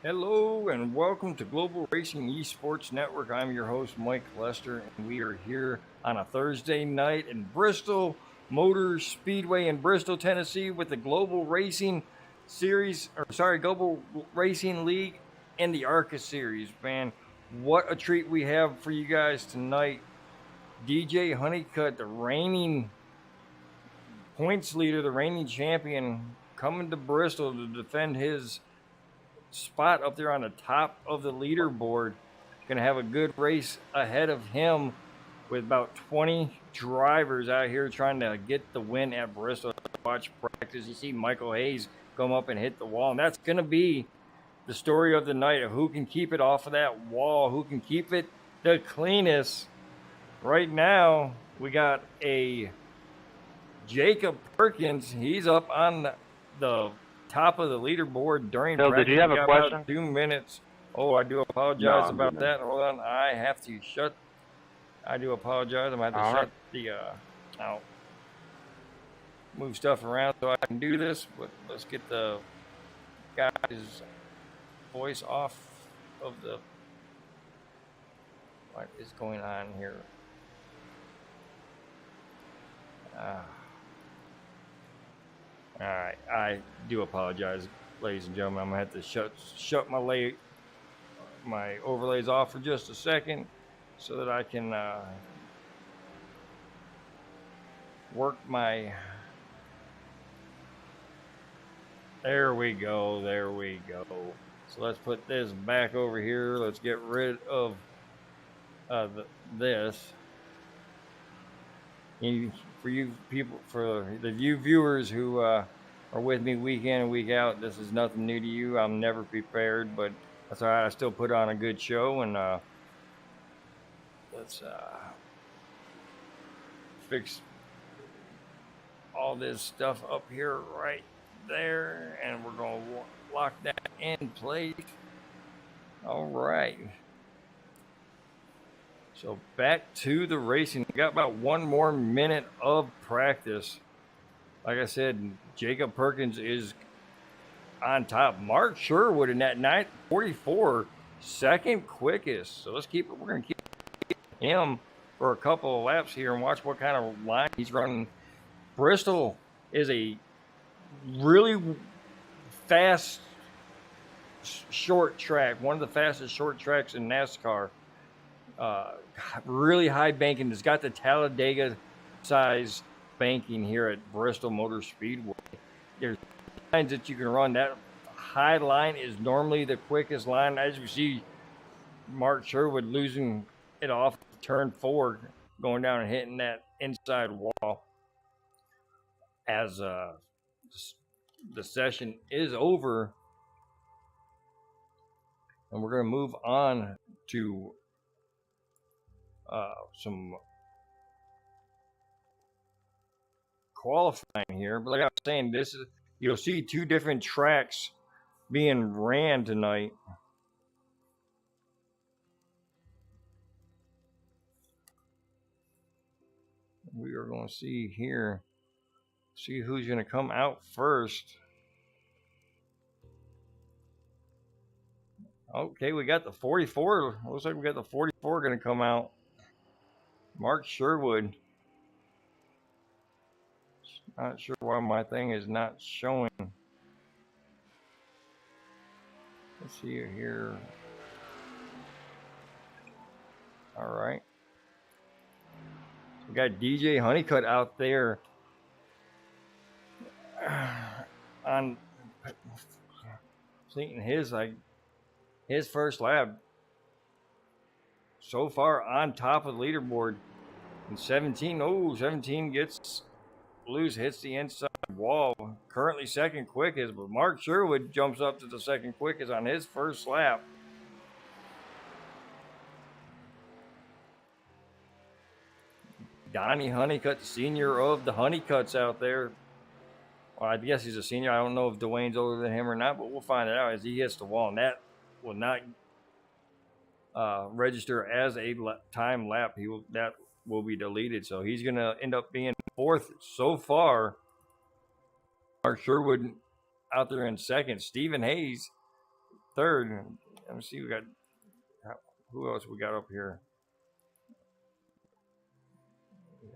Hello and welcome to Global Racing Esports Network. I'm your host, Mike Lester, and we are here on a Thursday night in Bristol Motor Speedway in Bristol, Tennessee, with the Global Racing Global Racing League and the ARCA Series. Man, what a treat we have for you guys tonight. DJ Honeycutt, the reigning points leader, the reigning champion, coming to Bristol to defend his spot up there on the top of the leaderboard. Going to have a good race ahead of him with about 20 drivers out here trying to get the win at Bristol. Watch practice. You see Michael Hayes come up and hit the wall, and that's going to be the story of the night of who can keep it off of that wall, who can keep it the cleanest. Right now, we got a Jacob Perkins. He's up on the top of the leaderboard during Phil, practice. did you have a question? About 2 minutes. Oh, I do apologize about that. Hold on. I have to shut. I do apologize. I'm going to have to shut the out. Move stuff around so I can do this. But let's get the guy's voice off of the. What is going on here? All right, I do apologize, ladies and gentlemen. I'm gonna have to shut my overlays off for just a second, so that I can work my. There we go. So let's put this back over here. Let's get rid of this. For you people, for the viewers who are with me week in and week out, this is nothing new to you. I'm never prepared, but that's all right. I still put on a good show, and let's fix all this stuff up here right there, and we're going to lock that in place. All right. So back to the racing. We got about 1 more minute of practice. Like I said, Jacob Perkins is on top. Mark Sherwood in that 9:44, second quickest. So we're going to keep him for a couple of laps here and watch what kind of line he's running. Bristol is a really fast short track, one of the fastest short tracks in NASCAR. Really high banking. It's got the Talladega size banking here at Bristol Motor Speedway. There's lines that you can run. That high line is normally the quickest line. As you see, Mark Sherwood losing it off turn 4, going down and hitting that inside wall. As the session is over, and we're going to move on to some qualifying here. But like I was saying, you'll see 2 different tracks being ran tonight. We are going to see who's going to come out first. Okay, we got the 44. Looks like we got the 44 going to come out. Mark Sherwood. Not sure why my thing is not showing. Let's see here. All right. We got DJ Honeycutt out there on completing his first lap. So far on top of the leaderboard. And 17 gets loose, hits the inside wall. Currently second quickest, but Mark Sherwood jumps up to the second quickest on his first lap. Donnie Honeycutt, senior of the Honeycutts out there. Well, I guess he's a senior. I don't know if Dwayne's older than him or not, but we'll find it out as he hits the wall. And that will not register as a time lap. That will be deleted. So he's going to end up being 4th so far. Mark Sherwood out there in 2nd. Stephen Hayes third. Let me see. Who else we got up here?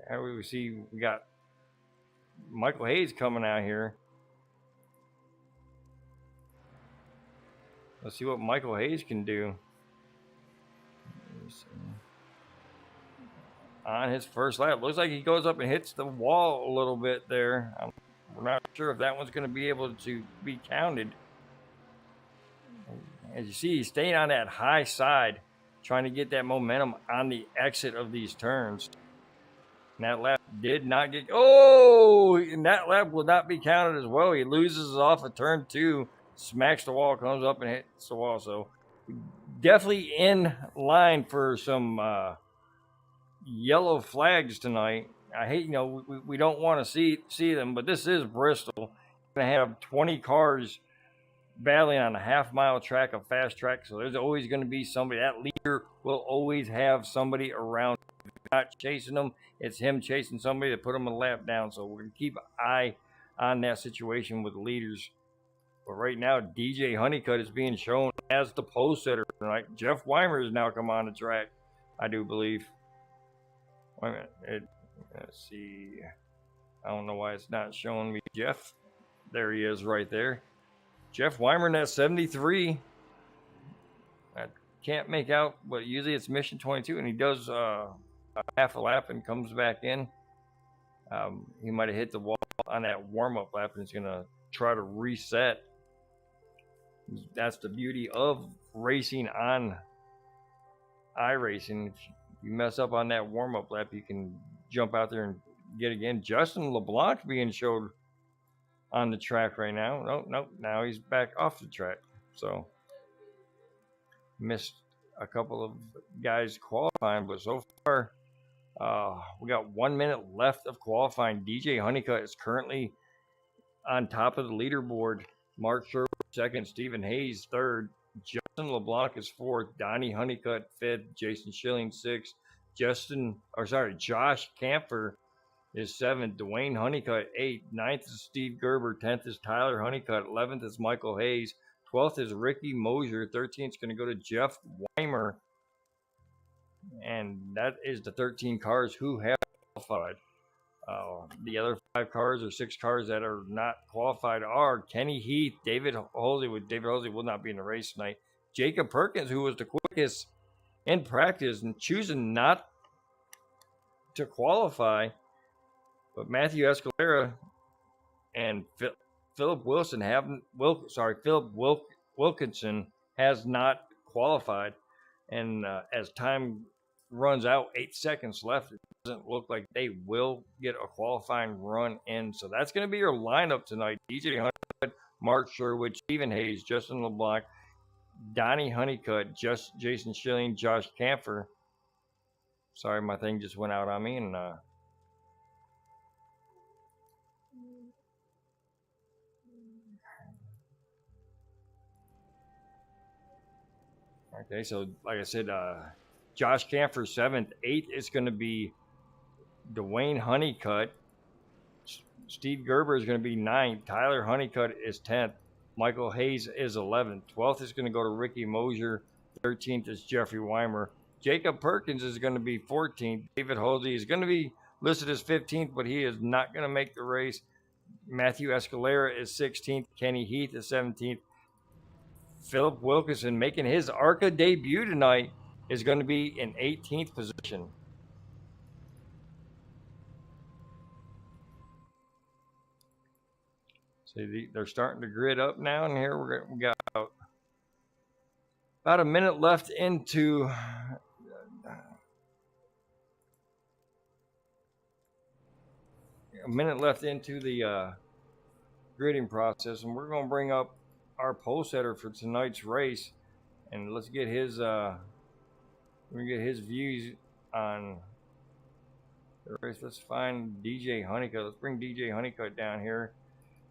How do we see? We got Michael Hayes coming out here. Let's see what Michael Hayes can do. On his first lap, looks like he goes up and hits the wall a little bit there. We're not sure if that one's going to be able to be counted. As you see, he's staying on that high side, trying to get that momentum on the exit of these turns. And that lap did not get. Oh, and that lap will not be counted as well. He loses off of turn 2, smacks the wall, comes up and hits the wall. So definitely in line for some yellow flags tonight. I hate, we don't want to see them, but this is Bristol. We're going to have 20 cars battling on a half-mile track, a fast track, so there's always going to be somebody. That leader will always have somebody around. If you're not chasing them, it's him chasing somebody to put them a lap down. So we're going to keep an eye on that situation with leaders. But right now, DJ Honeycutt is being shown as the pole setter tonight. Jeff Weimer has now come on the track, I do believe. Wait a minute. Let's see. I don't know why it's not showing me Jeff. There he is right there. Jeff Weimer in that 73. I can't make out, but usually it's mission 22, and he does a half a lap and comes back in. He might have hit the wall on that warm-up lap, and he's going to try to reset. That's the beauty of racing on iRacing. If you mess up on that warm-up lap, you can jump out there and get again. Justin LeBlanc being showed on the track right now. Nope. Now he's back off the track. So missed a couple of guys qualifying, but so far we got 1 minute left of qualifying. DJ Honeycutt is currently on top of the leaderboard. Mark Sherwood second, Stephen Hayes third, Justin LeBlanc is fourth, Donnie Honeycutt fifth, Jason Schilling sixth, Josh Camphor is seventh, Dwayne Honeycutt eighth, ninth is Steve Gerber, 10th is Tyler Honeycutt, 11th is Michael Hayes, 12th is Ricky Mosier, 13th is going to go to Jeff Weimer, and that is the 13 cars who have qualified. The other 5 cars or 6 cars that are not qualified are Kenny Heath, David Halsey. David Halsey will not be in the race tonight. Jacob Perkins, who was the quickest in practice and choosing not to qualify. But Matthew Escalera and Philip Wilkinson has not qualified. And as time runs out, 8 seconds left, it doesn't look like they will get a qualifying run in. So that's going to be your lineup tonight. DJ Honeycutt, Mark Sherwood, Stephen Hayes, Justin LeBlanc, Donnie Honeycutt, Jason Schilling, Josh Camphor. Sorry, my thing just went out on me. And okay, so like I said, Josh Camphor 7th. 8th is going to be Dwayne Honeycutt. Steve Gerber is going to be 9th. Tyler Honeycutt is 10th. Michael Hayes is 11th. 12th is going to go to Ricky Mosier. 13th is Jeffrey Weimer. Jacob Perkins is going to be 14th. David Halsey is going to be listed as 15th, but he is not going to make the race. Matthew Escalera is 16th. Kenny Heath is 17th. Philip Wilkinson, making his ARCA debut tonight, is going to be in 18th position. See, they're starting to grid up now, and here we got about a minute left into the gridding process, and we're going to bring up our pole setter for tonight's race, and let's get his views on the race. Let's find DJ Honeycutt. Let's bring DJ Honeycutt down here.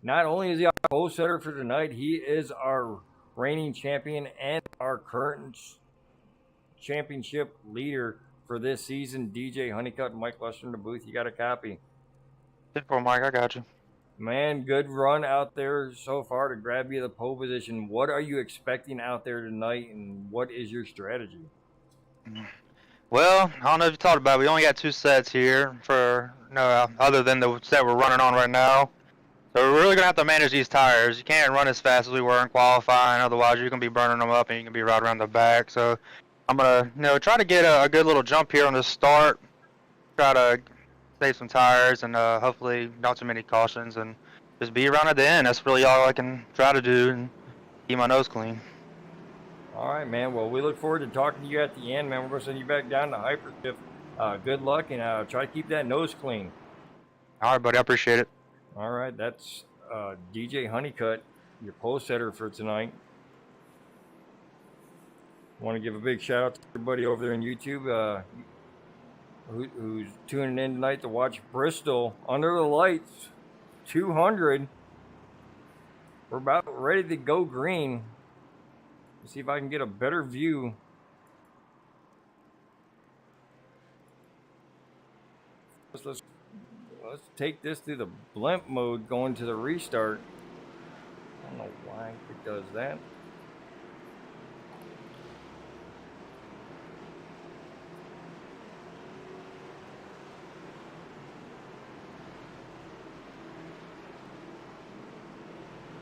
Not only is he our pole setter for tonight, he is our reigning champion and our current championship leader for this season. DJ Honeycutt and Mike Lester in the booth. You got a copy? Simple, Mike. I got you. Man, good run out there so far to grab you the pole position. What are you expecting out there tonight, and what is your strategy? Well, I don't know if you thought about it. We only got 2 sets here for no other than the set we're running on right now. So we're really gonna have to manage these tires. You can't run as fast as we were in qualifying, otherwise you're gonna be burning them up and you can be right around the back. So I'm gonna try to get a good little jump here on the start. Try to save some tires and hopefully not too many cautions and just be around at the end. That's really all I can try to do and keep my nose clean. All right, man. Well, we look forward to talking to you at the end, man. We're going to send you back down to Hypershift. Good luck, and try to keep that nose clean. All right, buddy. I appreciate it. All right, that's DJ Honeycutt, your pole setter for tonight. I want to give a big shout out to everybody over there on YouTube who's tuning in tonight to watch Bristol Under the Lights 200. We're about ready to go green. Let's see if I can get a better view. Let's take this through the blimp mode going to the restart. I don't know why it does that.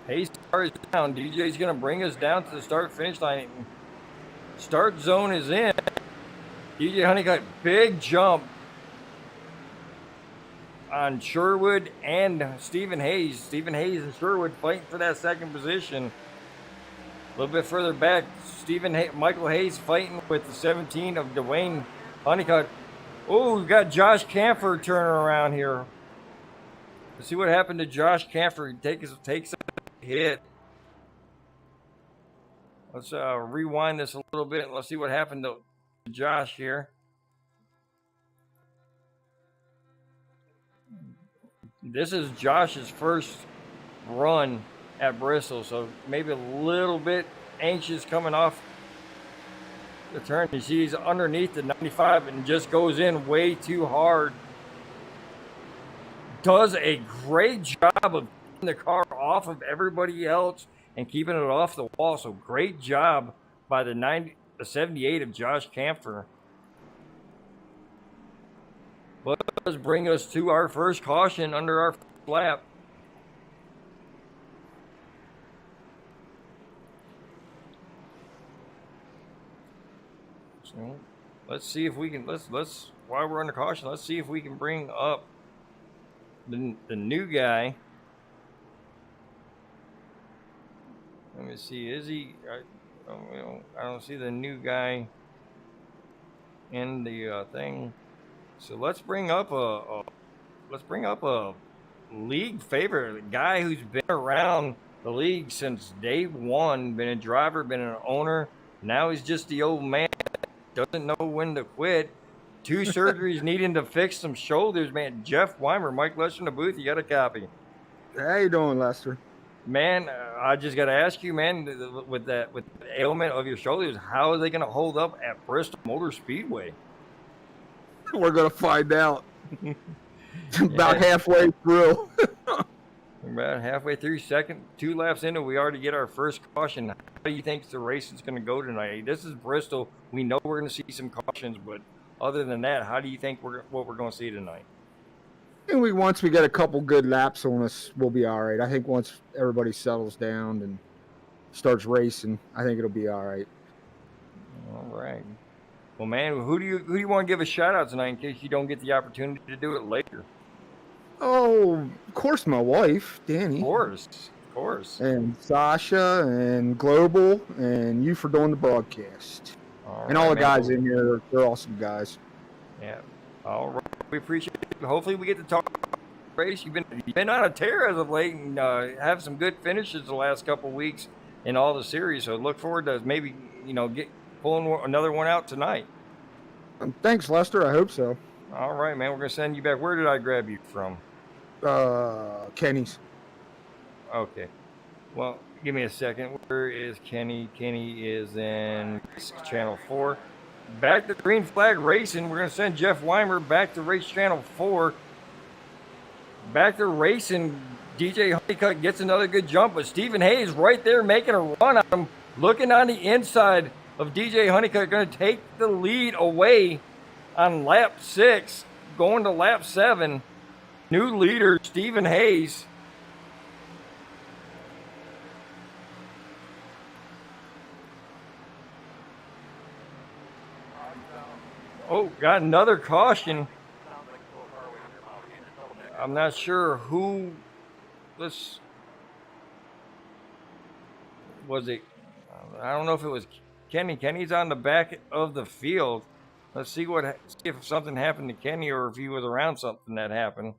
Hayes is down. DJ's going to bring us down to the start-finish line. Start zone is in. DJ Honeycutt, big jump on Sherwood and Stephen Hayes. Stephen Hayes and Sherwood fighting for that second position. A little bit further back, Michael Hayes fighting with the 17 of Dwayne Honeycutt. Oh, we got Josh Camphor turning around here. Let's see what happened to Josh Camphor. He takes a hit. Let's rewind this a little bit and let's see what happened to Josh here. This is Josh's first run at Bristol, so maybe a little bit anxious coming off the turn. You see he's underneath the 95 and just goes in way too hard. Does a great job of getting the car off of everybody else and keeping it off the wall. So great job by the 78 of Josh Camphor. But let's bring us to our first caution under our lap. So let's see if we can let's while we're under caution, let's see if we can bring up the new guy. Let me see. Is he? I don't see the new guy in the thing. So let's bring up a league favorite, a guy who's been around the league since day one, been a driver, been an owner. Now he's just the old man, doesn't know when to quit. 2 surgeries needing to fix some shoulders, man. Jeff Weimer, Mike Lester in the booth. You got a copy. How you doing, Lester? Man, I just got to ask you, man, with the ailment of your shoulders, how are they going to hold up at Bristol Motor Speedway? We're going to find out. About halfway through. About halfway through, 2 laps into, we already get our first caution. How do you think the race is going to go tonight? This is Bristol. We know we're going to see some cautions, but other than that, how do you think what we're going to see tonight? And once we get a couple good laps on us, we'll be all right. I think once everybody settles down and starts racing, I think it'll be all right. All right. Well, man, who do you want to give a shout out tonight in case you don't get the opportunity to do it later? Oh, of course, my wife, Danny. Of course. And Sasha and Global and you for doing the broadcast. And all the guys in here, they're awesome guys. Yeah. All right. We appreciate it. Hopefully we get to talk race. You've been on a tear as of late and have some good finishes the last couple weeks in all the series. So look forward to maybe, pulling another one out tonight. Thanks, Lester. I hope so. All right, man. We're going to send you back. Where did I grab you from? Kenny's. Okay. Well, give me a second. Where is Kenny? Kenny is in Channel 4. Back to Green Flag Racing. We're going to send Jeff Weimer back to Race Channel 4. Back to racing. DJ Honeycutt gets another good jump, but Stephen Hayes right there making a run on him, looking on the inside of DJ Honeycutt, going to take the lead away on lap 6, going to lap 7. New leader, Stephen Hayes. Oh, got another caution. I'm not sure who this was. It, I don't know if it was Kenny. Kenny's on the back of the field. Let's see if something happened to Kenny or if he was around something that happened.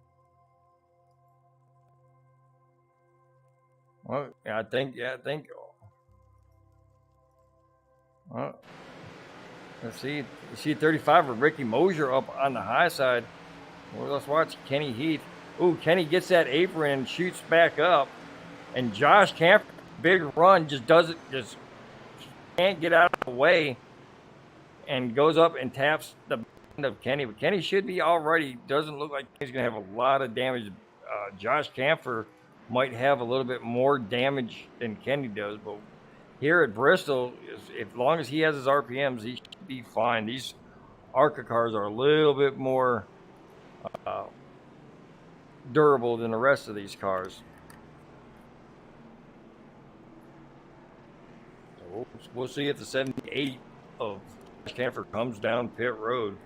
Well, I think. Well, let's see. You see 35 with Ricky Mosier up on the high side. Well, let's watch Kenny Heath. Ooh, Kenny gets that apron and shoots back up. And Josh Camp, big run, just can't get out of the way and goes up and taps the end of Kenny. But Kenny should be all right. He doesn't look like he's going to have a lot of damage. Josh Camphor might have a little bit more damage than Kenny does. But here at Bristol, as long as he has his RPMs, he should be fine. These ARCA cars are a little bit more durable than the rest of these cars. So we'll see if the 78 of Camphor comes down pit road.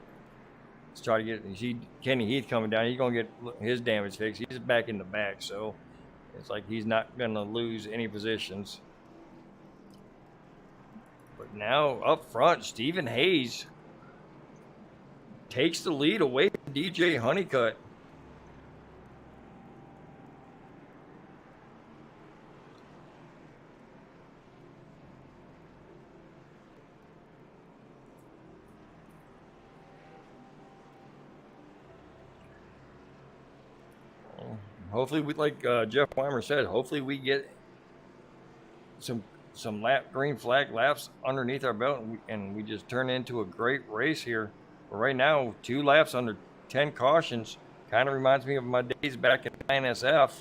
Let's try to get. You see Kenny Heath coming down. He's gonna get his damage fixed. He's back in the back, so it's like he's not gonna lose any positions. But now up front, Stephen Hayes takes the lead away from DJ Honeycutt. Hopefully, like Jeff Weimer said, hopefully we get some green flag laps underneath our belt, and we just turn into a great race here. But right now, 2 laps under 10 cautions kind of reminds me of my days back at INSF.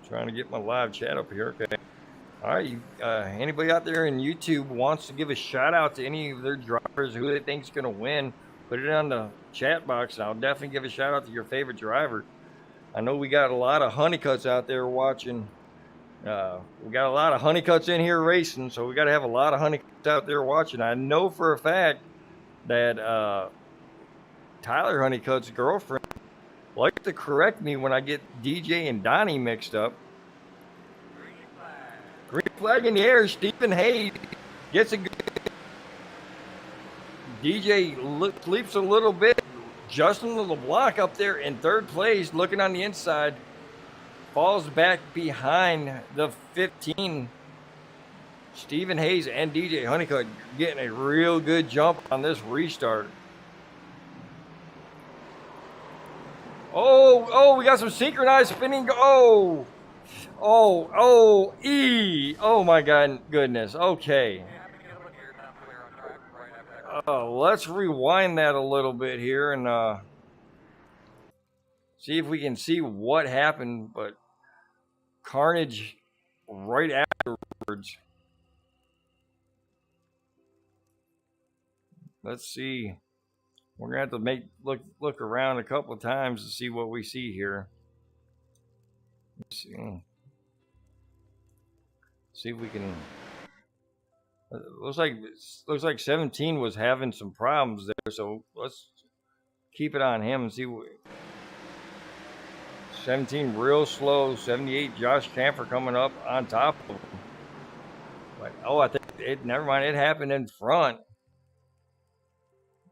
Trying to get my live chat up here. Okay. All right. Anybody out there in YouTube wants to give a shout out to any of their drivers, who they think is going to win, put it on the chat box. And I'll definitely give a shout out to your favorite driver. I know we got a lot of Honeycutts out there watching. We got a lot of Honeycutts in here racing, so we got to have a lot of Honeycutts out there watching. I know for a fact that Tyler Honeycutt's girlfriend likes to correct me when I get DJ and Donnie mixed up. Green flag in the air. Stephen Hayes gets a good. DJ leaps a little bit. Justin LeBlanc up there in 3rd place, looking on the inside, falls back behind the 15. Stephen Hayes and DJ Honeycutt getting a real good jump on this restart. Oh, we got some synchronized spinning. Oh, my goodness. Okay. Let's rewind that a little bit here and see if we can see what happened. But carnage right afterwards. Let's see. We're gonna have to look around a couple of times to see what we see here. Let's see if we can. Looks like 17 was having some problems there, so let's keep it on him and see what. 17 real slow. 78 Josh Camphor coming up on top of him. But I think never mind. It happened in front.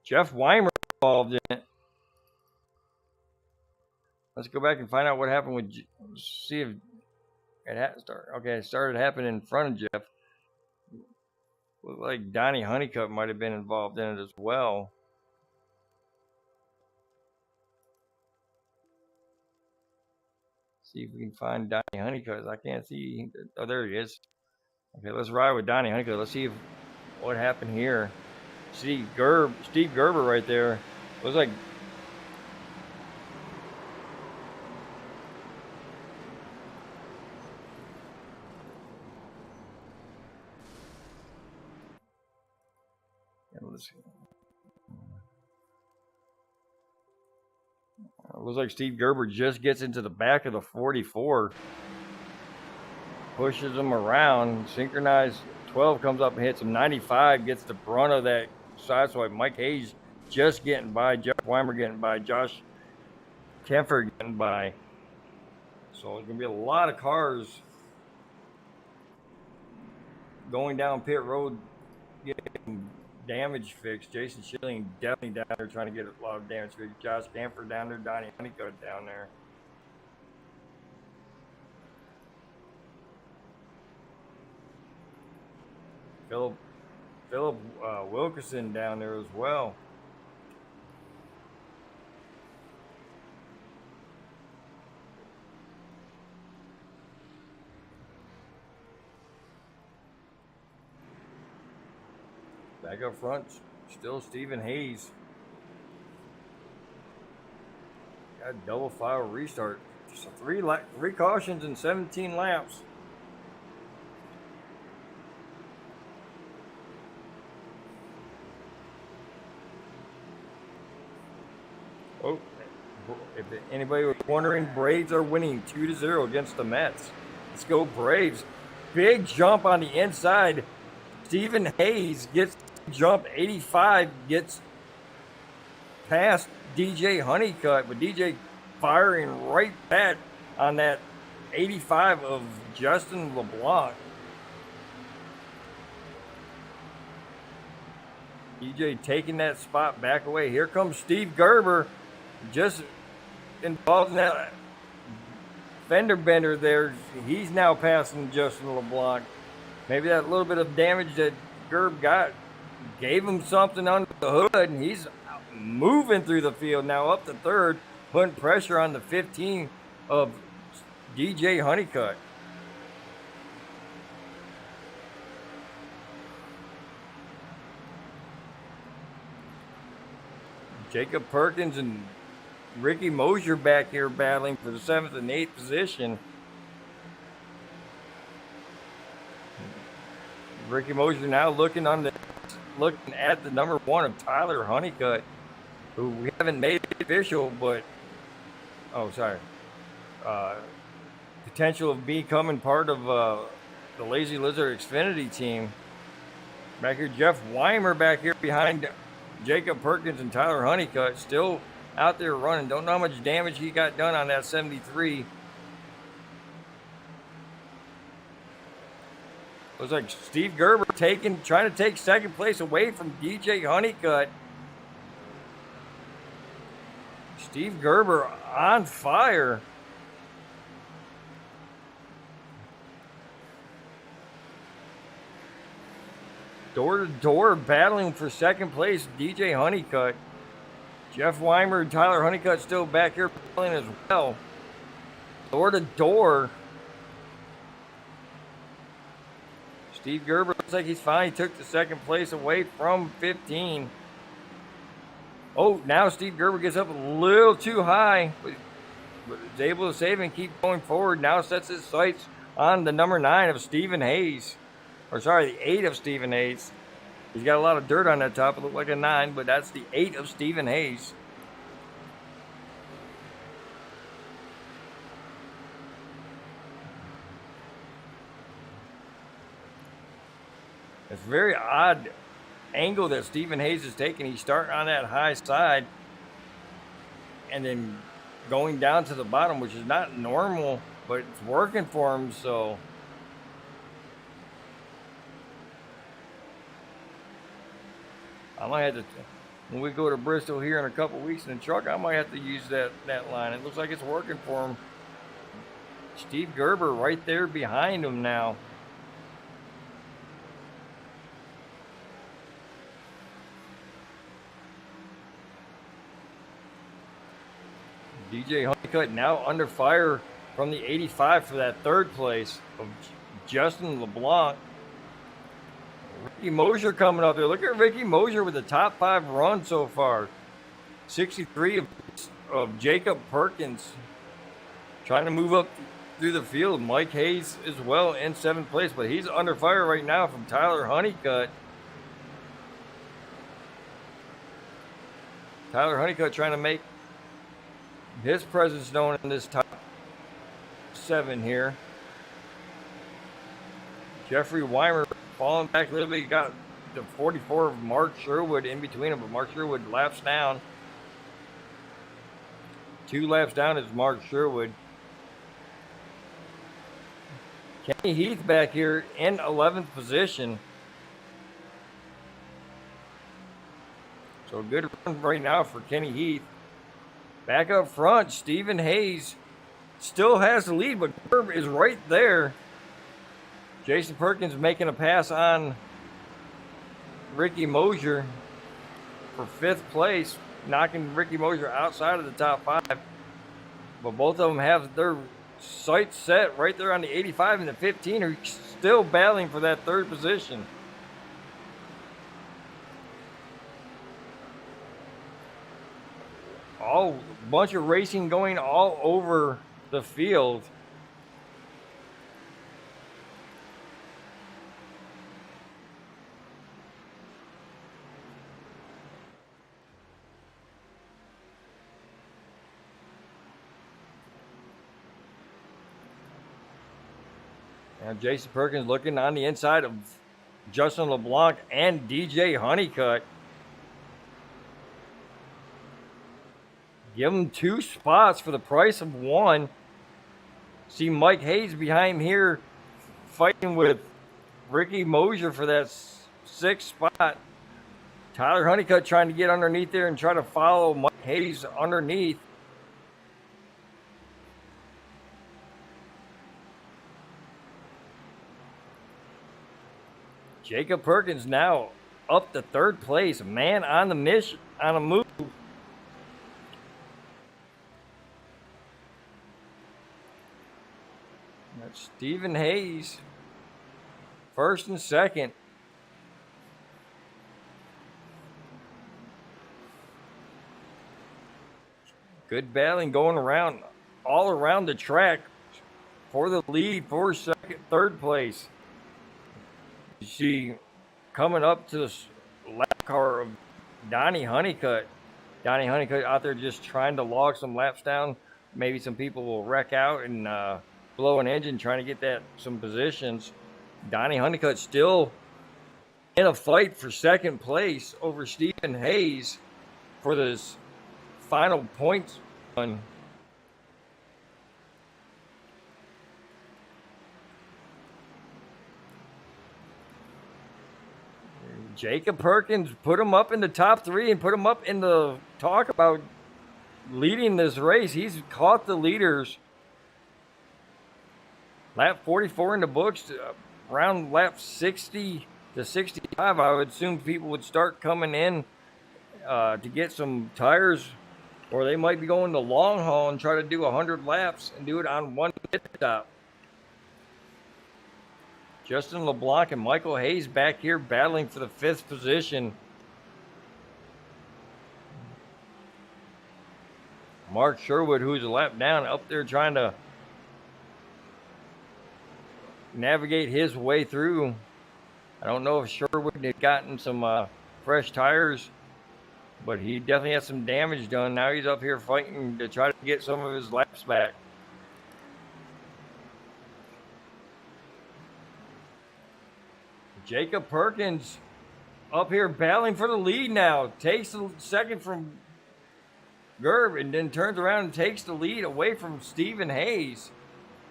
Jeff Weimer involved in it. Let's go back and find out what happened with. See if it started. Okay, it started happening in front of Jeff. Looked like Donnie Honeycutt might have been involved in it as well. See if we can find Donnie Honeycutt. I can't see. Oh, there he is. Okay, let's ride with Donnie Honeycutt. Let's see what happened here. Steve Gerber right there. Looks like let's see. Looks like Steve Gerber just gets into the back of the 44. Pushes him around. Synchronized 12 comes up and hits him. 95 gets the brunt of that side swipe. Mike Hayes just getting by. Jeff Weimer getting by. Josh Kempfer getting by. So there's going to be a lot of cars going down pit road getting damage fixed. Jason Schilling definitely down there trying to get a lot of damage fixed. Josh Kempfer down there. Donnie Honeycutt down there. Philip Wilkerson down there as well. Back up front, still Stephen Hayes. Got a double file restart. Just three cautions in 17 laps. Oh, if anybody was wondering, Braves are winning 2-0 against the Mets. Let's go Braves. Big jump on the inside. Stephen Hayes gets jump 85, gets past DJ Honeycutt, but DJ firing right back on that 85 of Justin LeBlanc. DJ taking that spot back away. Here comes Steve Gerber, just involved in that fender bender there. He's now passing Justin LeBlanc. Maybe that little bit of damage that Gerb got gave him something under the hood, and he's moving through the field now up to third, putting pressure on the 15 of DJ Honeycutt. Jacob Perkins and Ricky Mosier back here battling for the 7th and 8th position. Ricky Mosier now looking at the number 1 of Tyler Honeycutt, who we haven't made official, but potential of becoming part of the Lazy Lizard Xfinity team. Back here, Jeff Weimer back here behind Jacob Perkins and Tyler Honeycutt, still out there running. Don't know how much damage he got done on that 73. Looks like Steve Gerber trying to take second place away from DJ Honeycutt. Steve Gerber on fire. Door to door battling for second place, DJ Honeycutt. Jeff Weimer and Tyler Honeycutt still back here playing as well. Door to door. Steve Gerber looks like he's fine. He took the second place away from 15. Oh, now Steve Gerber gets up a little too high, but is able to save and keep going forward. Now sets his sights on the number 9 of Stephen Hayes. Or sorry, the 8 of Stephen Hayes. He's got a lot of dirt on that top. It looked like a 9, but that's the 8 of Stephen Hayes. It's a very odd angle that Stephen Hayes is taking. He's starting on that high side and then going down to the bottom, which is not normal, but it's working for him, so. I might have to, when we go to Bristol here in a couple weeks in the truck, I might have to use that line. It looks like it's working for him. Steve Gerber right there behind him now. DJ Honeycutt now under fire from the 85 for that third place of Justin LeBlanc. Ricky Mosier coming up there. Look at Ricky Mosier with the top 5 run so far. 63 of Jacob Perkins trying to move up through the field. Mike Hayes as well in 7th place, but he's under fire right now from Tyler Honeycutt. Tyler Honeycutt trying to make his presence known in this top 7 here. Jeffrey Weimer falling back a little bit. He got the 44 of Mark Sherwood in between them, but Mark Sherwood laps down. 2 laps down is Mark Sherwood. Kenny Heath back here in 11th position. So good run right now for Kenny Heath. Back up front, Stephen Hayes still has the lead, but Herb is right there. Jason Perkins making a pass on Ricky Mosier for 5th place, knocking Ricky Mosier outside of the top 5. But both of them have their sights set right there on the 85 and the 15, are still battling for that 3rd position. A bunch of racing going all over the field. And Jason Perkins looking on the inside of Justin LeBlanc and DJ Honeycutt. Give them 2 spots for the price of 1. See Mike Hayes behind here fighting with Ricky Mosier for that 6th spot. Tyler Honeycutt trying to get underneath there and try to follow Mike Hayes underneath. Jacob Perkins now up to 3rd place, man on the mission, on a move. That's Stephen Hayes, 1st and 2nd. Good battling going around, all around the track for the lead for 3rd place. You see coming up to the lap car of Donnie Honeycutt. Donnie Honeycutt out there just trying to log some laps down. Maybe some people will wreck out and blow an engine trying to get that some positions. Donnie Honeycutt still in a fight for 2nd place over Stephen Hayes for this final points run. Jacob Perkins put him up in the top 3 and put him up in the talk about leading this race. He's caught the leaders. Lap 44 in the books, around lap 60 to 65, I would assume people would start coming in to get some tires, or they might be going the long haul and try to do 100 laps and do it on 1 pit stop. Justin LeBlanc and Michael Hayes back here battling for the 5th position. Mark Sherwood, who's a lap down, up there trying to navigate his way through. I don't know if Sherwood had gotten some fresh tires, but he definitely had some damage done. Now he's up here fighting to try to get some of his laps back. Jacob Perkins up here battling for the lead now. Takes the 2nd from Gerb and then turns around and takes the lead away from Stephen Hayes.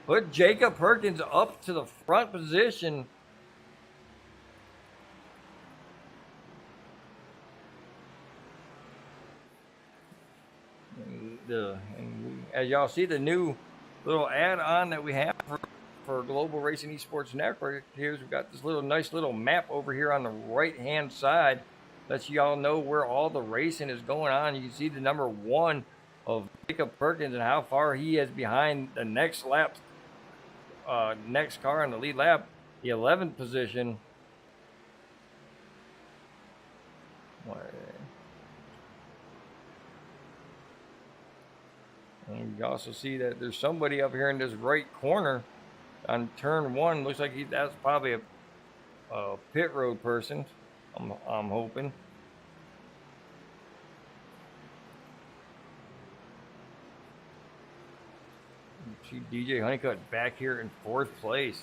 Put Jacob Perkins up to the front position. As y'all see, the new little add-on that we have for Global Racing Esports Network, here's we've got this nice little map over here on the right-hand side. Lets y'all know where all the racing is going on. You can see the number 1 of Jacob Perkins and how far he is behind the next lap, next car on the lead lap, the 11th position. And you also see that there's somebody up here in this right corner on turn 1. Looks like that's probably a pit road person. I'm hoping. See DJ Honeycutt back here in 4th place.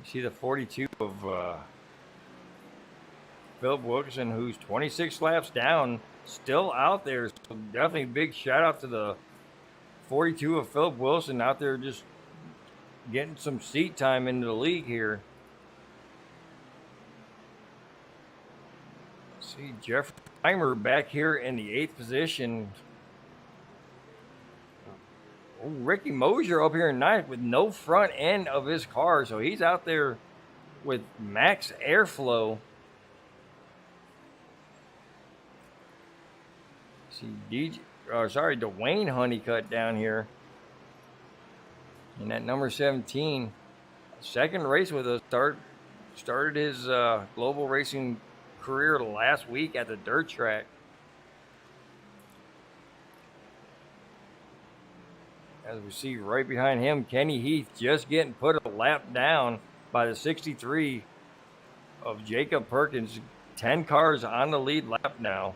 You see the 42 of Philip Wilkerson, who's 26 laps down, still out there. So definitely a big shout out to the 42 of Philip Wilson out there just getting some seat time into the league here. See Jeff Weimer back here in the 8th position. Oh, Ricky Mosier up here in 9th with no front end of his car, so he's out there with max airflow. See Dwayne Honeycutt down here in that number 17. Second race with us. Started his global racing career last week at the dirt track. As we see right behind him, Kenny Heath just getting put a lap down by the 63 of Jacob Perkins. 10 cars on the lead lap now.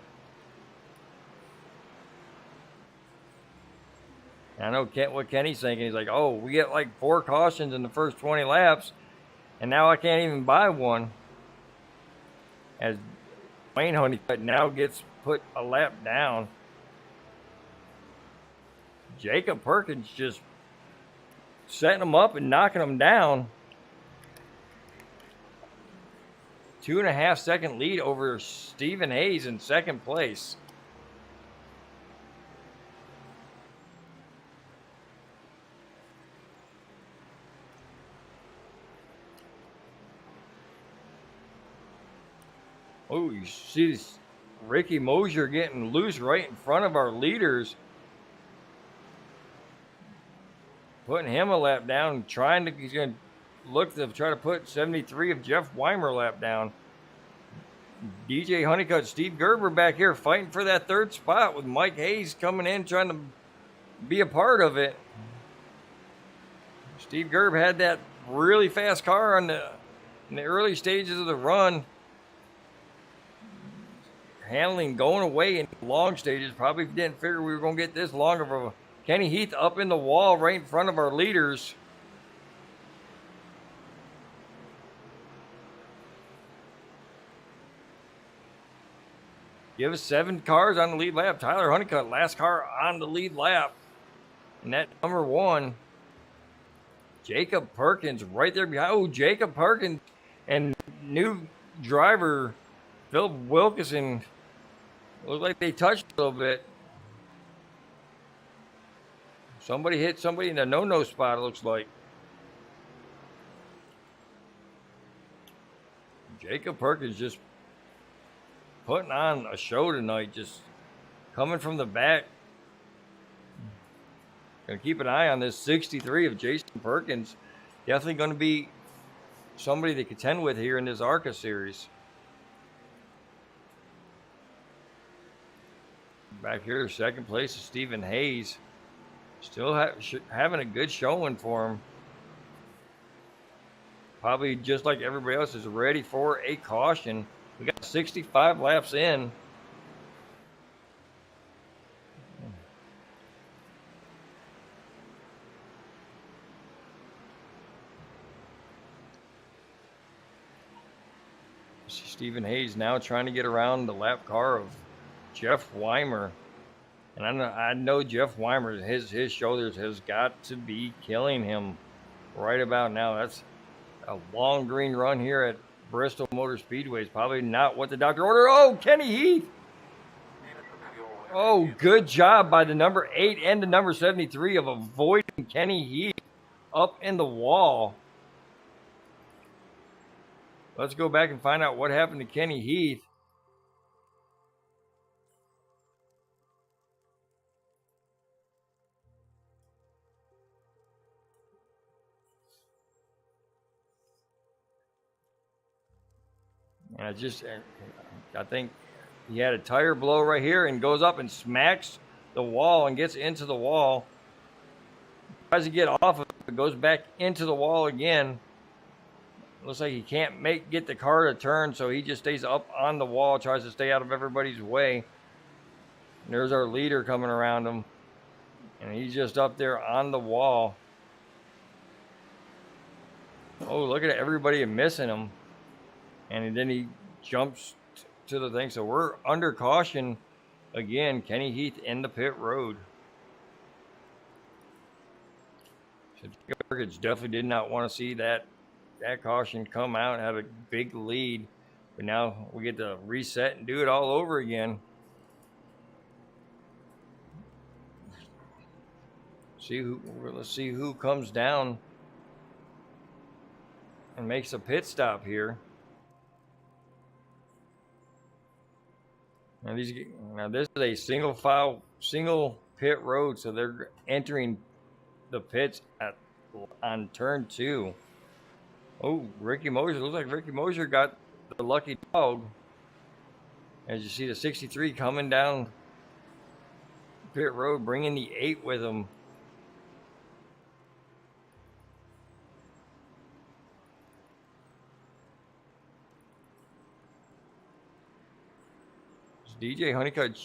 I know what Kenny's thinking. He's like, oh, we get like 4 cautions in the first 20 laps, and now I can't even buy one. As Wayne Honeycutt now gets put a lap down. Jacob Perkins just setting him up and knocking him down. 2.5 second lead over Stephen Hayes in 2nd place. Oh, you see this Ricky Mosier getting loose right in front of our leaders. Putting him a lap down, he's going to look to try to put 73 of Jeff Weimer lap down. DJ Honeycutt, Steve Gerber back here fighting for that 3rd spot with Mike Hayes coming in trying to be a part of it. Steve Gerber had that really fast car in the early stages of the run. Handling going away in long stages. Probably didn't figure we were going to get this long of a Kenny Heath up in the wall right in front of our leaders. Give us 7 cars on the lead lap. Tyler Honeycutt, last car on the lead lap. And that number 1, Jacob Perkins right there behind. Oh, Jacob Perkins and new driver Philip Wilkerson. Looks like they touched a little bit. Somebody hit somebody in the no-no spot, it looks like. Jacob Perkins just putting on a show tonight, just coming from the back. Gonna keep an eye on this 63 of Jason Perkins. Definitely going to be somebody to contend with here in this ARCA series. Back here, 2nd place is Stephen Hayes. Still having a good showing for him. Probably just like everybody else is ready for a caution. We got 65 laps in. See Stephen Hayes now trying to get around the lap car of Jeff Weimer. And I know Jeff Weimer, his shoulders has got to be killing him right about now. That's a long green run here at Bristol Motor Speedway. Is probably not what the doctor ordered. Oh, Kenny Heath. Oh, good job by the number 8 and the number 73 of avoiding Kenny Heath up in the wall. Let's go back and find out what happened to Kenny Heath. And I think he had a tire blow right here and goes up and smacks the wall and gets into the wall. Tries to get off of it, goes back into the wall again. Looks like he can't get the car to turn, so he just stays up on the wall, tries to stay out of everybody's way. And there's our leader coming around him. And he's just up there on the wall. Oh, look at it. Everybody missing him. And then he jumps to the thing. So we're under caution again. Kenny Heath in the pit road. So Perkins definitely did not want to see that caution come out and have a big lead. But now we get to reset and do it all over again. Let's see who comes down and makes a pit stop here. Now this is a single pit road, so they're entering the pits on turn 2. Oh, Ricky Mosier. Looks like Ricky Mosier got the lucky dog. As you see the 63 coming down pit road, bringing the 8 with him. DJ Honeycutt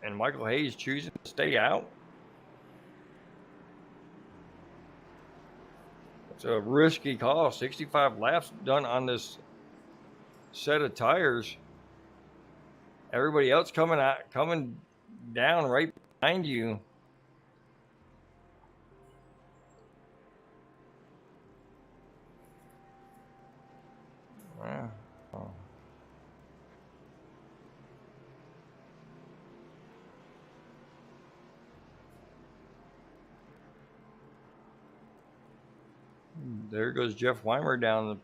and Michael Hayes choosing to stay out. It's a risky call. 65 laps done on this set of tires. Everybody else coming down right behind you. Wow. Oh. There goes Jeff Weimer down the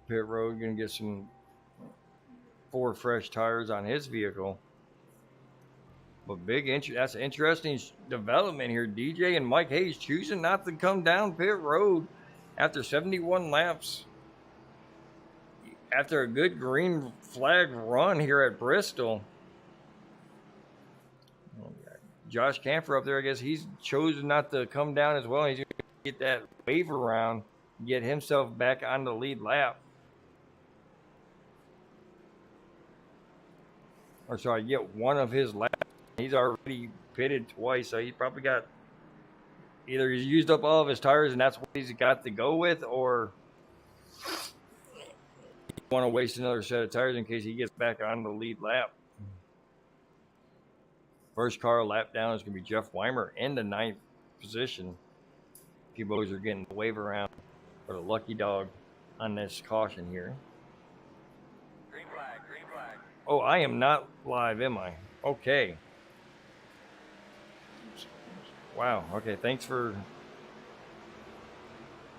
pit road, going to get some 4 fresh tires on his vehicle. But that's an interesting development here. DJ and Mike Hayes choosing not to come down pit road after 71 laps. After a good green flag run here at Bristol. Josh Camper up there, I guess he's chosen not to come down as well. He's going to get that wave around, get himself back on the lead lap. Or sorry, get one of his laps. He's already pitted twice, so he's probably got either he's used up all of his tires and that's what he's got to go with, or he want to waste another set of tires in case he gets back on the lead lap. First car lap down is going to be Jeff Weimer in the 9th position. Few boys are getting the wave around for the lucky dog on this caution here. Green flag, green flag. Oh, I am not live, am I? Okay. Wow. Okay, thanks for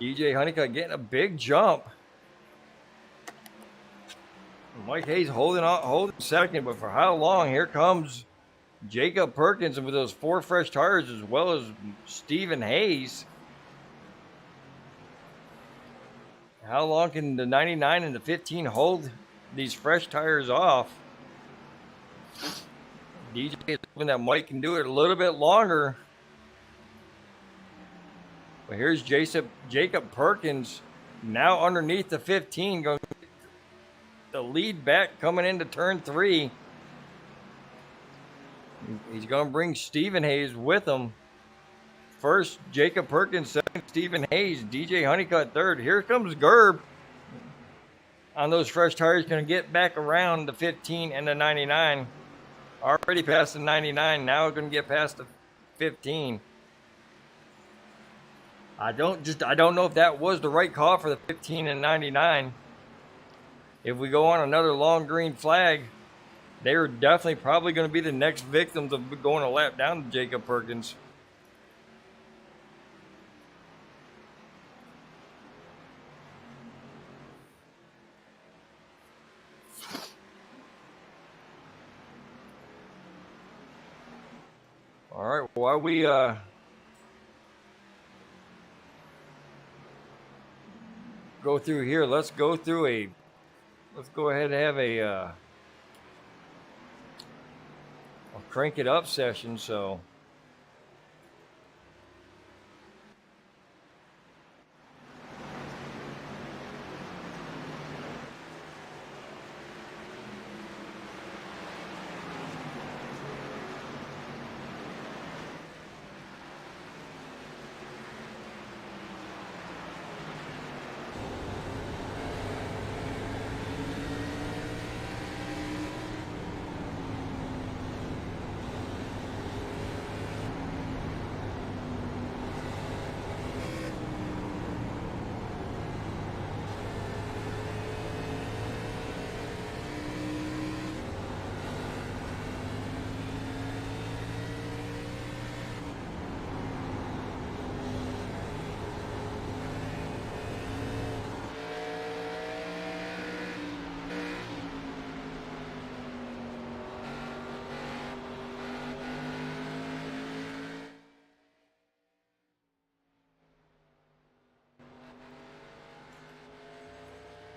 DJ Honeycutt getting a big jump. Mike Hayes holding second, but for how long? Here comes Jacob Perkins with those 4 fresh tires, as well as Stephen Hayes. How long can the 99 and the 15 hold these fresh tires off? DJ is hoping that Mike can do it a little bit longer. But here's Jacob Perkins now underneath the 15, going the lead back coming into turn 3. He's going to bring Stephen Hayes with him. First, Jacob Perkins. Second, Stephen Hayes. DJ Honeycutt third. Here comes Gerb on those fresh tires. Going to get back around the 15 and the 99. Already past the 99. Now going to get past the 15. I don't know if that was the right call for the 15 and 99. If we go on another long green flag, they're definitely probably going to be the next victims of going a lap down to Jacob Perkins. All right, while we go through here, let's go ahead and have a crank it up session. So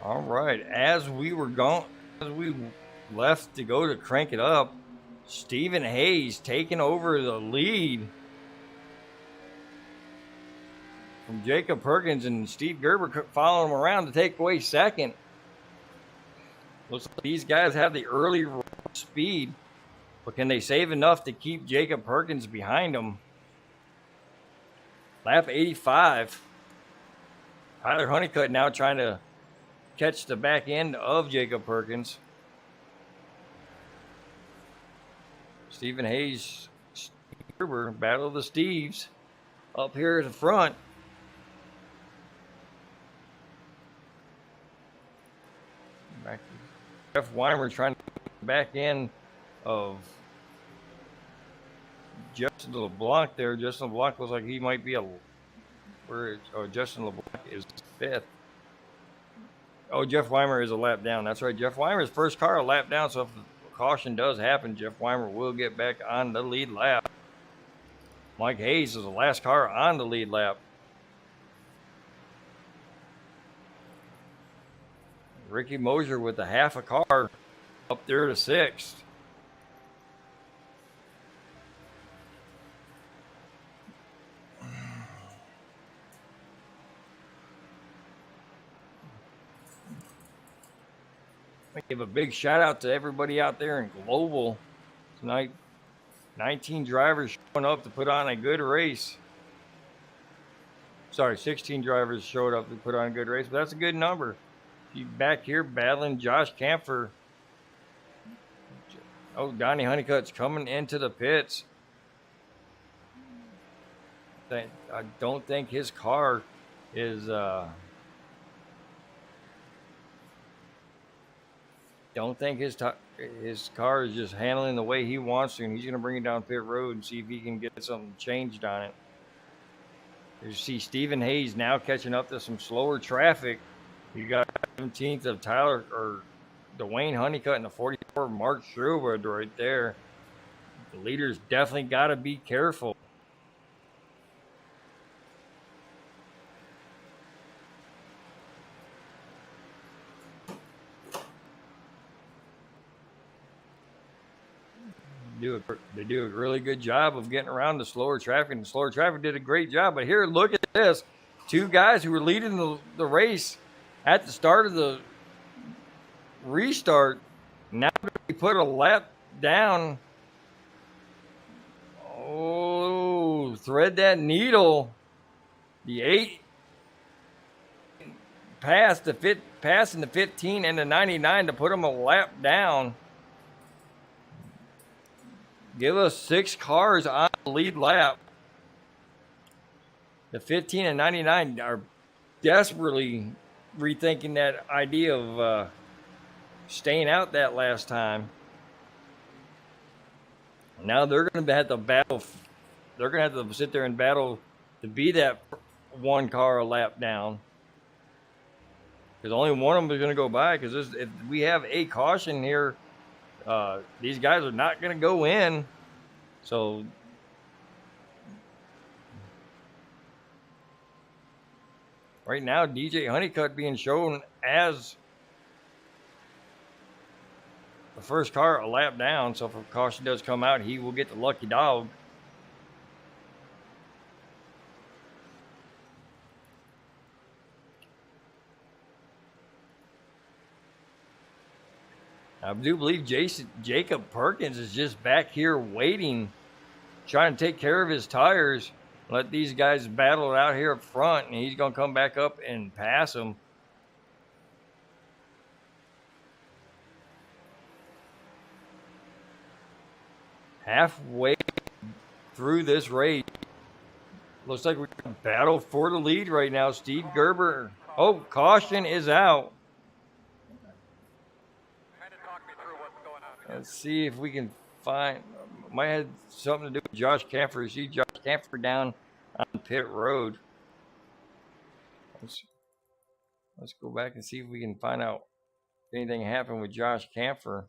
all right, as we left to go to crank it up, Stephen Hayes taking over the lead from Jacob Perkins, and Steve Gerber following him around to take away second. Looks like these guys have the early speed, but can they save enough to keep Jacob Perkins behind them? Lap 85. Tyler Honeycutt now trying to catch the back end of Jacob Perkins. Stephen Hayes, Steve Gerber, battle of the Steves up here at the front. Back to Jeff Weimer trying to get the back end of Justin LeBlanc there. Justin LeBlanc looks like he might be Justin LeBlanc is fifth. Oh, Jeff Weimer is a lap down. That's right. Jeff Weimer's first car a lap down. So if a caution does happen, Jeff Weimer will get back on the lead lap. Mike Hayes is the last car on the lead lap. Ricky Mosier with a half a car up there to sixth. I give a big shout out to everybody out there in Global tonight. 19 drivers showing up to put on a good race. Sorry, 16 drivers showed up to put on a good race, but that's a good number. You back here battling Josh Camphor. Oh, Donnie Honeycutt's coming into the pits. I don't think his car is don't think his car is just handling the way he wants to, and he's going to bring it down pit road and see if he can get something changed on it. You see Stephen Hayes now catching up to some slower traffic. You got 17th of Dwayne Honeycutt and the 44 Mark Sherwood right there. The leaders definitely got to be careful. They do a really good job of getting around the slower traffic, and the slower traffic did a great job. But here, look at this. Two guys who were leading the race at the start of the restart, now they put a lap down. Oh, thread that needle. The 8 passing the 15 and the 99 to put them a lap down. Give us 6 cars on the lead lap. The 15 and 99 are desperately rethinking that idea of staying out that last time. Now they're going to have to battle. They're going to have to sit there and battle to be that one car a lap down. Because only one of them is going to go by. Because if we have a caution here, these guys are not going to go in. So right now, DJ Honeycutt being shown as the first car a lap down. So if a caution does come out, he will get the lucky dog. I do believe Jacob Perkins is just back here waiting, trying to take care of his tires, let these guys battle it out here up front, and he's going to come back up and pass them. Halfway through this race, looks like we're going to battle for the lead right now. Steve Gerber, caution is out. Let's see if we can find. Might have something to do with Josh Camphor. You see Josh Camphor down on pit road. Let's go back and see if we can find out if anything happened with Josh Camphor.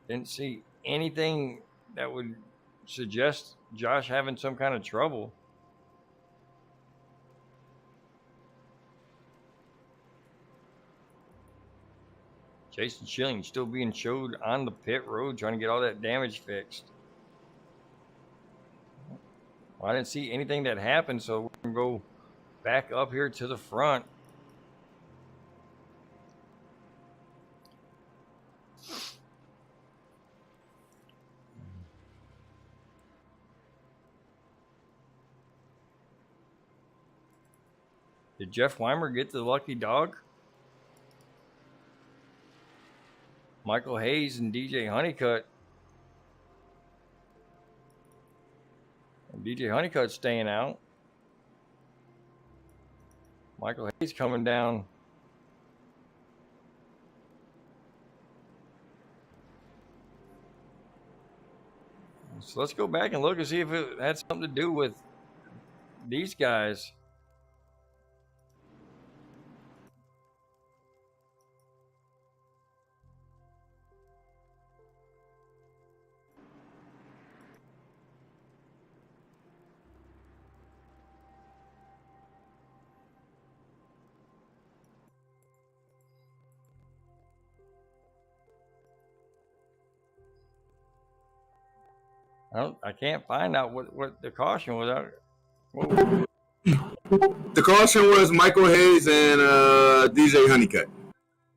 Didn't see anything that would suggest Josh having some kind of trouble. Jason Schilling still being showed on the pit road trying to get all that damage fixed. Well, I didn't see anything that happened, so we're going to go back up here to the front. Did Jeff Weimer get the lucky dog? Michael Hayes and DJ Honeycutt. And DJ Honeycutt staying out. Michael Hayes coming down. So let's go back and look and see if it had something to do with these guys. I can't find out what the caution was. The caution was Michael Hayes and DJ Honeycutt.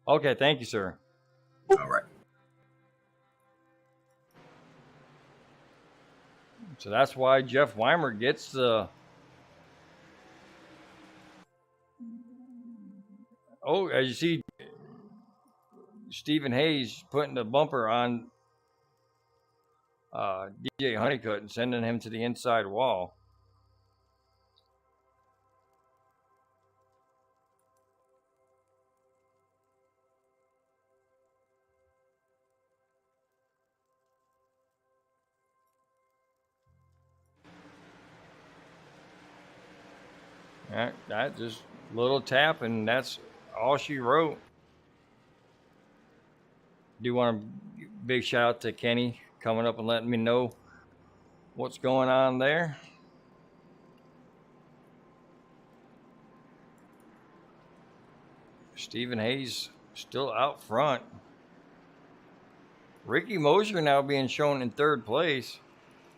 Okay, thank you, sir. All right. So that's why Jeff Weimer gets the. As you see, Stephen Hayes putting the bumper on DJ Honeycutt and sending him to the inside wall. That just little tap, and that's all she wrote. Do want a big shout out to Kenny coming up and letting me know what's going on there. Stephen Hayes still out front. Ricky Mosier now being shown in third place.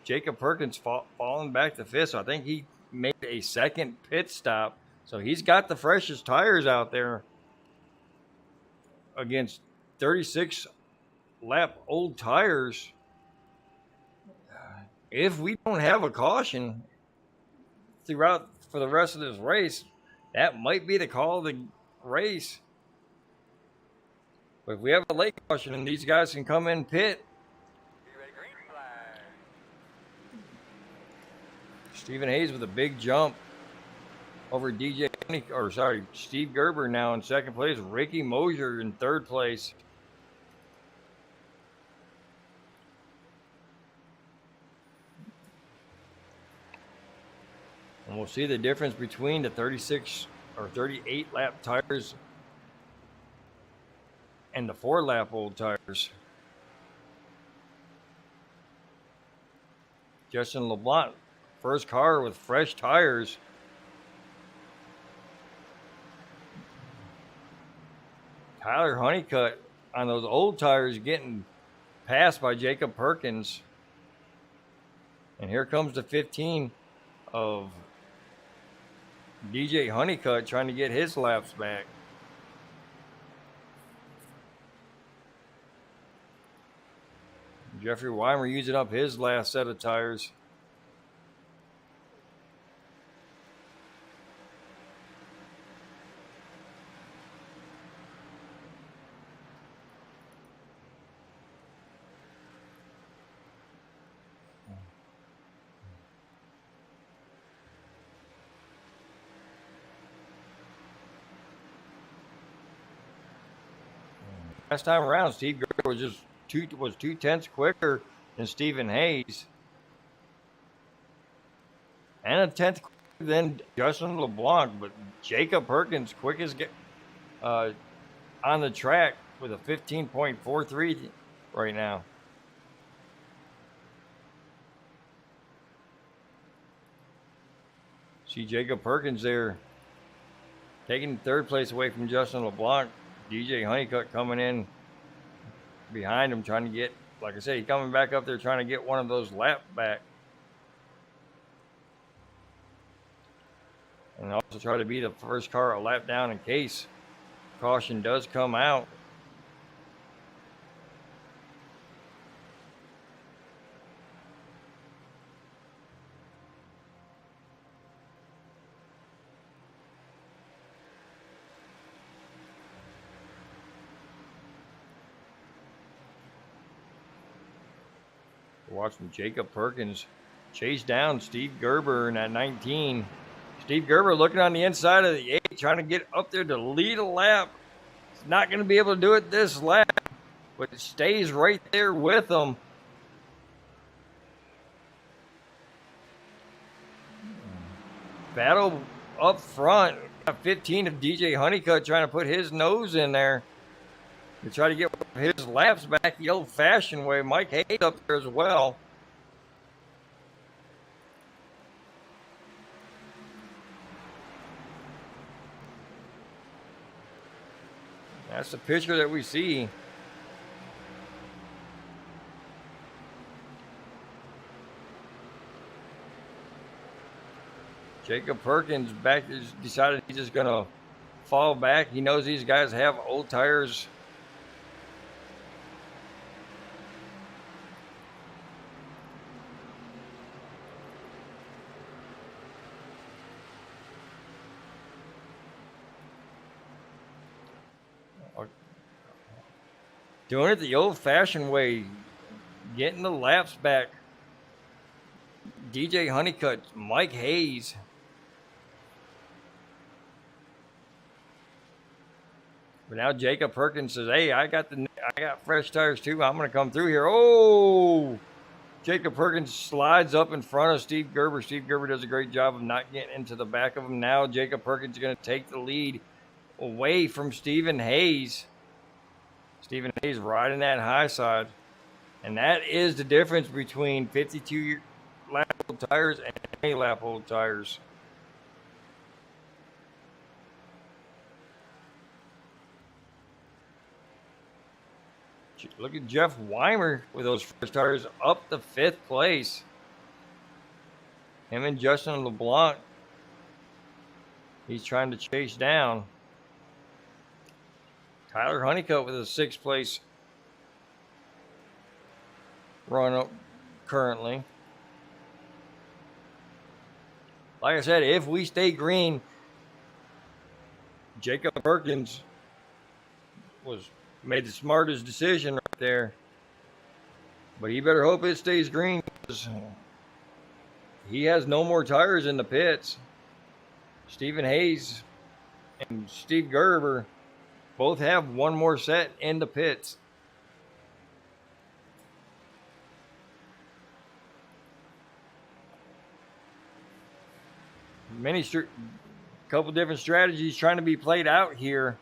Jacob Perkins falling back to fifth. So I think he made a second pit stop. So he's got the freshest tires out there against 36 lap old tires. If we don't have a caution throughout for the rest of this race, that might be the call of the race. But if we have a late caution and these guys can come in pit, Stephen Hayes with a big jump over Steve Gerber now in second place. Ricky Mosier in third place. And we'll see the difference between the 36 or 38 lap tires and the 4-lap old tires. Justin LeBlanc, first car with fresh tires. Tyler Honeycutt on those old tires getting passed by Jacob Perkins. And here comes the 15 of DJ Honeycutt trying to get his laps back. Jeffrey Weimer using up his last set of tires. Last time around, Steve Gerber was just 2/10 quicker than Stephen Hayes, and a 10th quicker than Justin LeBlanc. But Jacob Perkins quickest on the track with a 15.43 right now. See Jacob Perkins there taking third place away from Justin LeBlanc. DJ Honeycutt coming in behind him, trying to get, like I said, he's coming back up there trying to get one of those lap back. And also try to be the first car a lap down in case caution does come out. Watching Jacob Perkins chase down Steve Gerber in that 19. Steve Gerber looking on the inside of the 8, trying to get up there to lead a lap. He's not going to be able to do it this lap, but it stays right there with him. Battle up front. Got 15 of DJ Honeycutt trying to put his nose in there to try to get his laps back the old-fashioned way. Mike Hayes up there as well. That's the picture that we see. Jacob Perkins decided he's just going to fall back. He knows these guys have old tires. Doing it the old-fashioned way, getting the laps back. DJ Honeycutt, Mike Hayes. But now Jacob Perkins says, "Hey, I got fresh tires too. I'm going to come through here." Oh! Jacob Perkins slides up in front of Steve Gerber. Steve Gerber does a great job of not getting into the back of him. Now Jacob Perkins is going to take the lead away from Stephen Hayes. Stephen Hayes riding that high side. And that is the difference between 52 lap old tires and 20 lap old tires. Look at Jeff Weimer with those first tires up to 5th place. Him and Justin LeBlanc, he's trying to chase down. Tyler Honeycutt with a 6th place run up currently. Like I said, if we stay green, Jacob Perkins made the smartest decision right there. But he better hope it stays green, because he has no more tires in the pits. Stephen Hayes and Steve Gerber both have one more set in the pits. Couple different strategies trying to be played out here.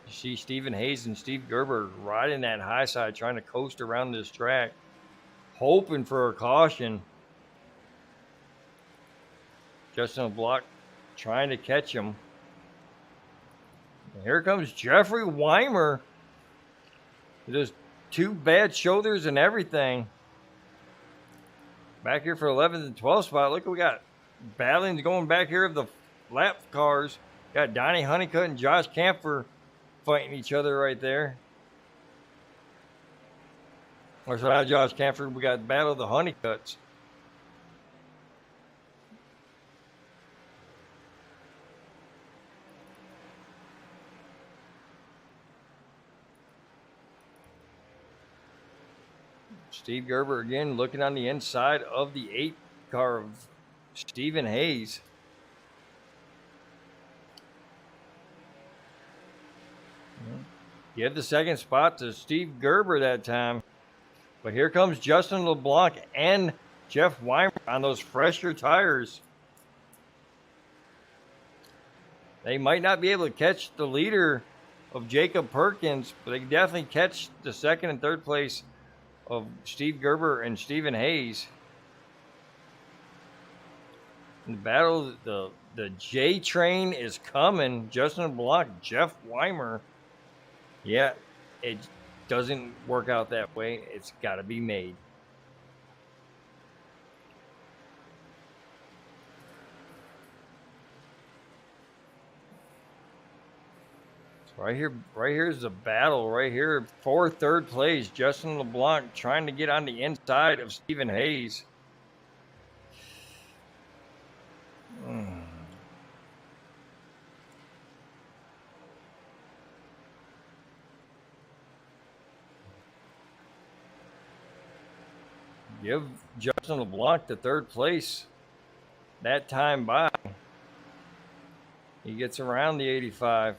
You see Stephen Hayes and Steve Gerber riding that high side, trying to coast around this track, hoping for a caution. Justin LeBlanc trying to catch him. And here comes Jeffrey Weimer. Just two bad shoulders and everything. Back here for 11th and 12th spot. Look, we got battling going back here of the lap cars. Got Donnie Honeycutt and Josh Camphor fighting each other right there. Or so not Josh Camphor. We got Battle of the Honeycutts. Steve Gerber again looking on the inside of the 8 car of Stephen Hayes. Give the second spot to Steve Gerber that time. But here comes Justin LeBlanc and Jeff Weimer on those fresher tires. They might not be able to catch the leader of Jacob Perkins, but they can definitely catch the second and third place of Steve Gerber and Stephen Hayes. In the battle, the J train is coming. Justin LeBlanc, Jeff Weimer. Yeah, it doesn't work out that way. It's got to be made. Right here is the battle. Right here for third place, Justin LeBlanc trying to get on the inside of Stephen Hayes. Give Justin LeBlanc the third place that time by. He gets around the 85.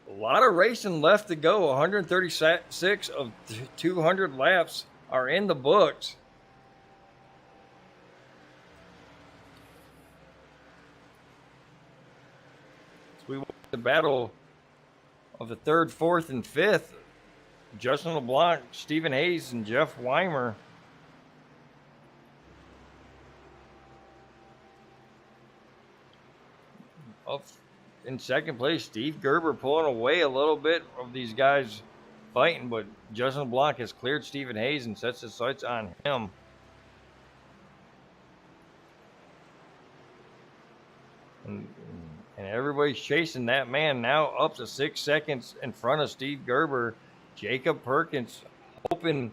A lot of racing left to go. 136 of 200 laps are in the books. So we watch the battle of the third, fourth, and fifth. Justin LeBlanc, Stephen Hayes, and Jeff Weimer. Up in second place, Steve Gerber pulling away a little bit of these guys fighting, but Justin LeBlanc has cleared Stephen Hayes and sets his sights on him. And everybody's chasing that man now up to 6 seconds in front of Steve Gerber. Jacob Perkins hoping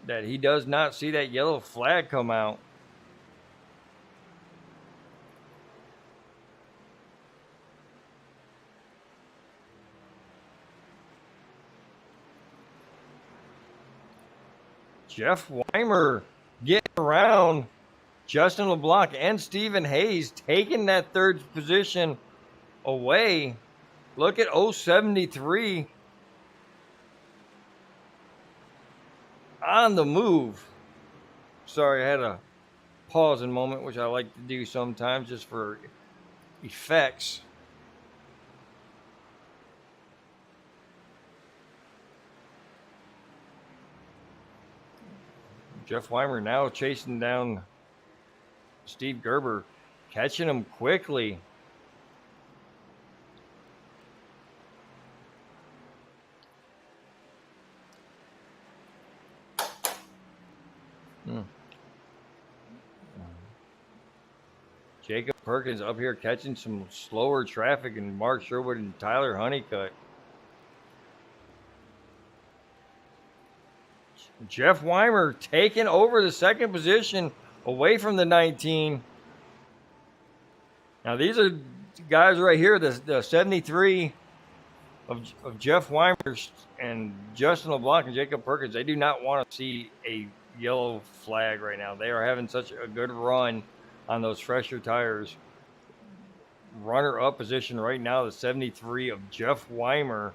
that he does not see that yellow flag come out. Jeff Weimer getting around Justin LeBlanc and Stephen Hayes, taking that third position away. Look at 073 on the move. Sorry, I had a pausing moment, which I like to do sometimes just for effects. Jeff Weimer now chasing down Steve Gerber, catching him quickly. Jacob Perkins up here catching some slower traffic, and Mark Sherwood and Tyler Honeycutt. Jeff Weimer taking over the second position away from the 19. Now, these are guys right here, the 73 of Jeff Weimer and Justin LeBlanc and Jacob Perkins. They do not want to see a yellow flag right now. They are having such a good run on those fresher tires. Runner-up position right now, the 73 of Jeff Weimer.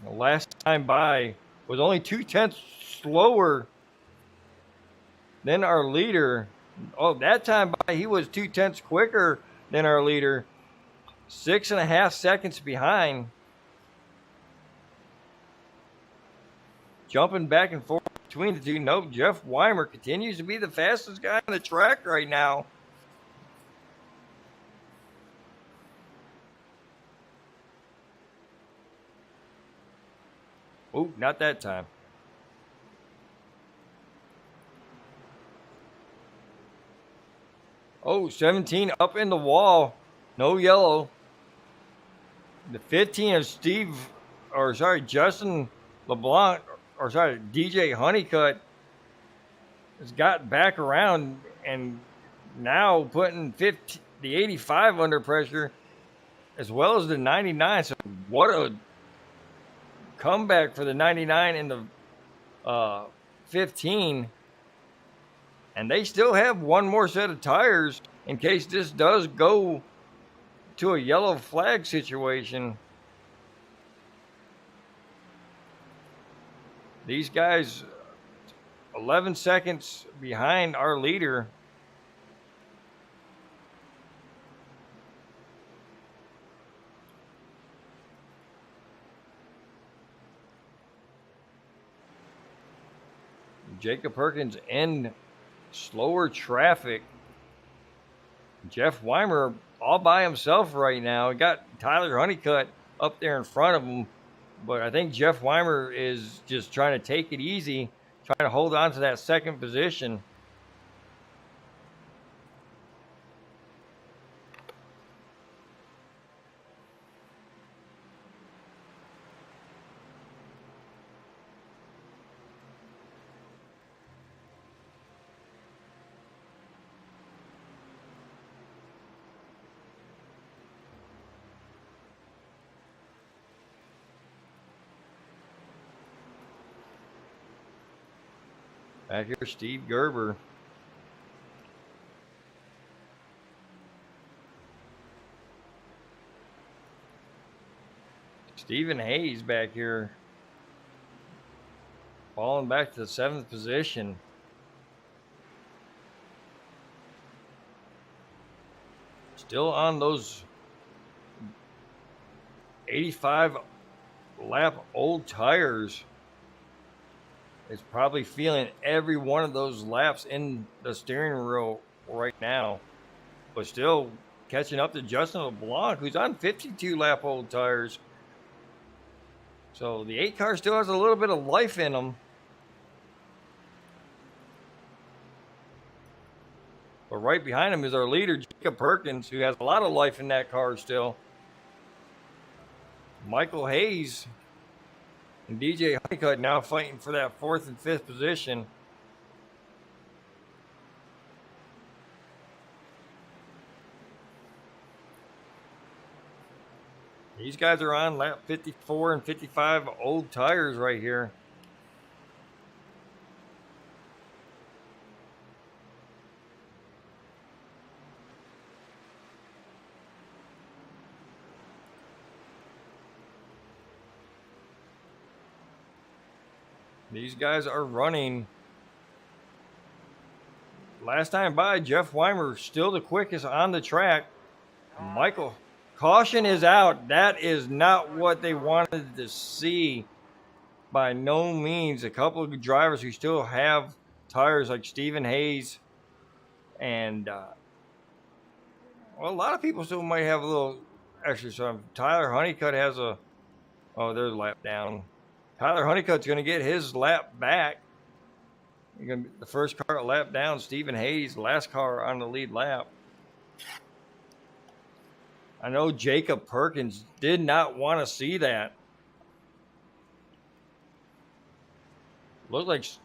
The last time by was only 2/10 slower than our leader. Oh, that time by he was 2/10 quicker than our leader. 6.5 seconds behind. Jumping back and forth between the two. Nope, Jeff Weimer continues to be the fastest guy on the track right now. Oh, not that time. Oh, 17 up in the wall. No yellow. The 15 of Justin LeBlanc, DJ Honeycutt has got back around and now putting the 85 under pressure as well as the 99. So what a comeback for the 99 and the 15. And they still have one more set of tires in case this does go to a yellow flag situation. These guys 11 seconds behind our leader. Jacob Perkins in slower traffic. Jeff Weimer all by himself right now. He got Tyler Honeycutt up there in front of him, but I think Jeff Weimer is just trying to take it easy, trying to hold on to that second position. Back here, Steve Gerber. Stephen Hayes back here. Falling back to the 7th position. Still on those 85 lap old tires. Is probably feeling every one of those laps in the steering wheel right now, but still catching up to Justin LeBlanc, who's on 52 lap old tires. So the 8 car still has a little bit of life in them. But right behind him is our leader, Jacob Perkins, who has a lot of life in that car still. Michael Hayes and DJ Honeycutt now fighting for that 4th and 5th position. These guys are on lap 54 and 55 old tires right here. These guys are running. Last time by, Jeff Weimer still the quickest on the track. Michael, caution is out. That is not what they wanted to see by no means. A couple of drivers who still have tires like Stephen Hayes and well, a lot of people still might have a little extra. So Tyler Honeycutt has a, oh, there's a lap down. Tyler Honeycutt's going to get his lap back. You're going to be the first car lap down. Stephen Hayes, last car on the lead lap. I know Jacob Perkins did not want to see that. looks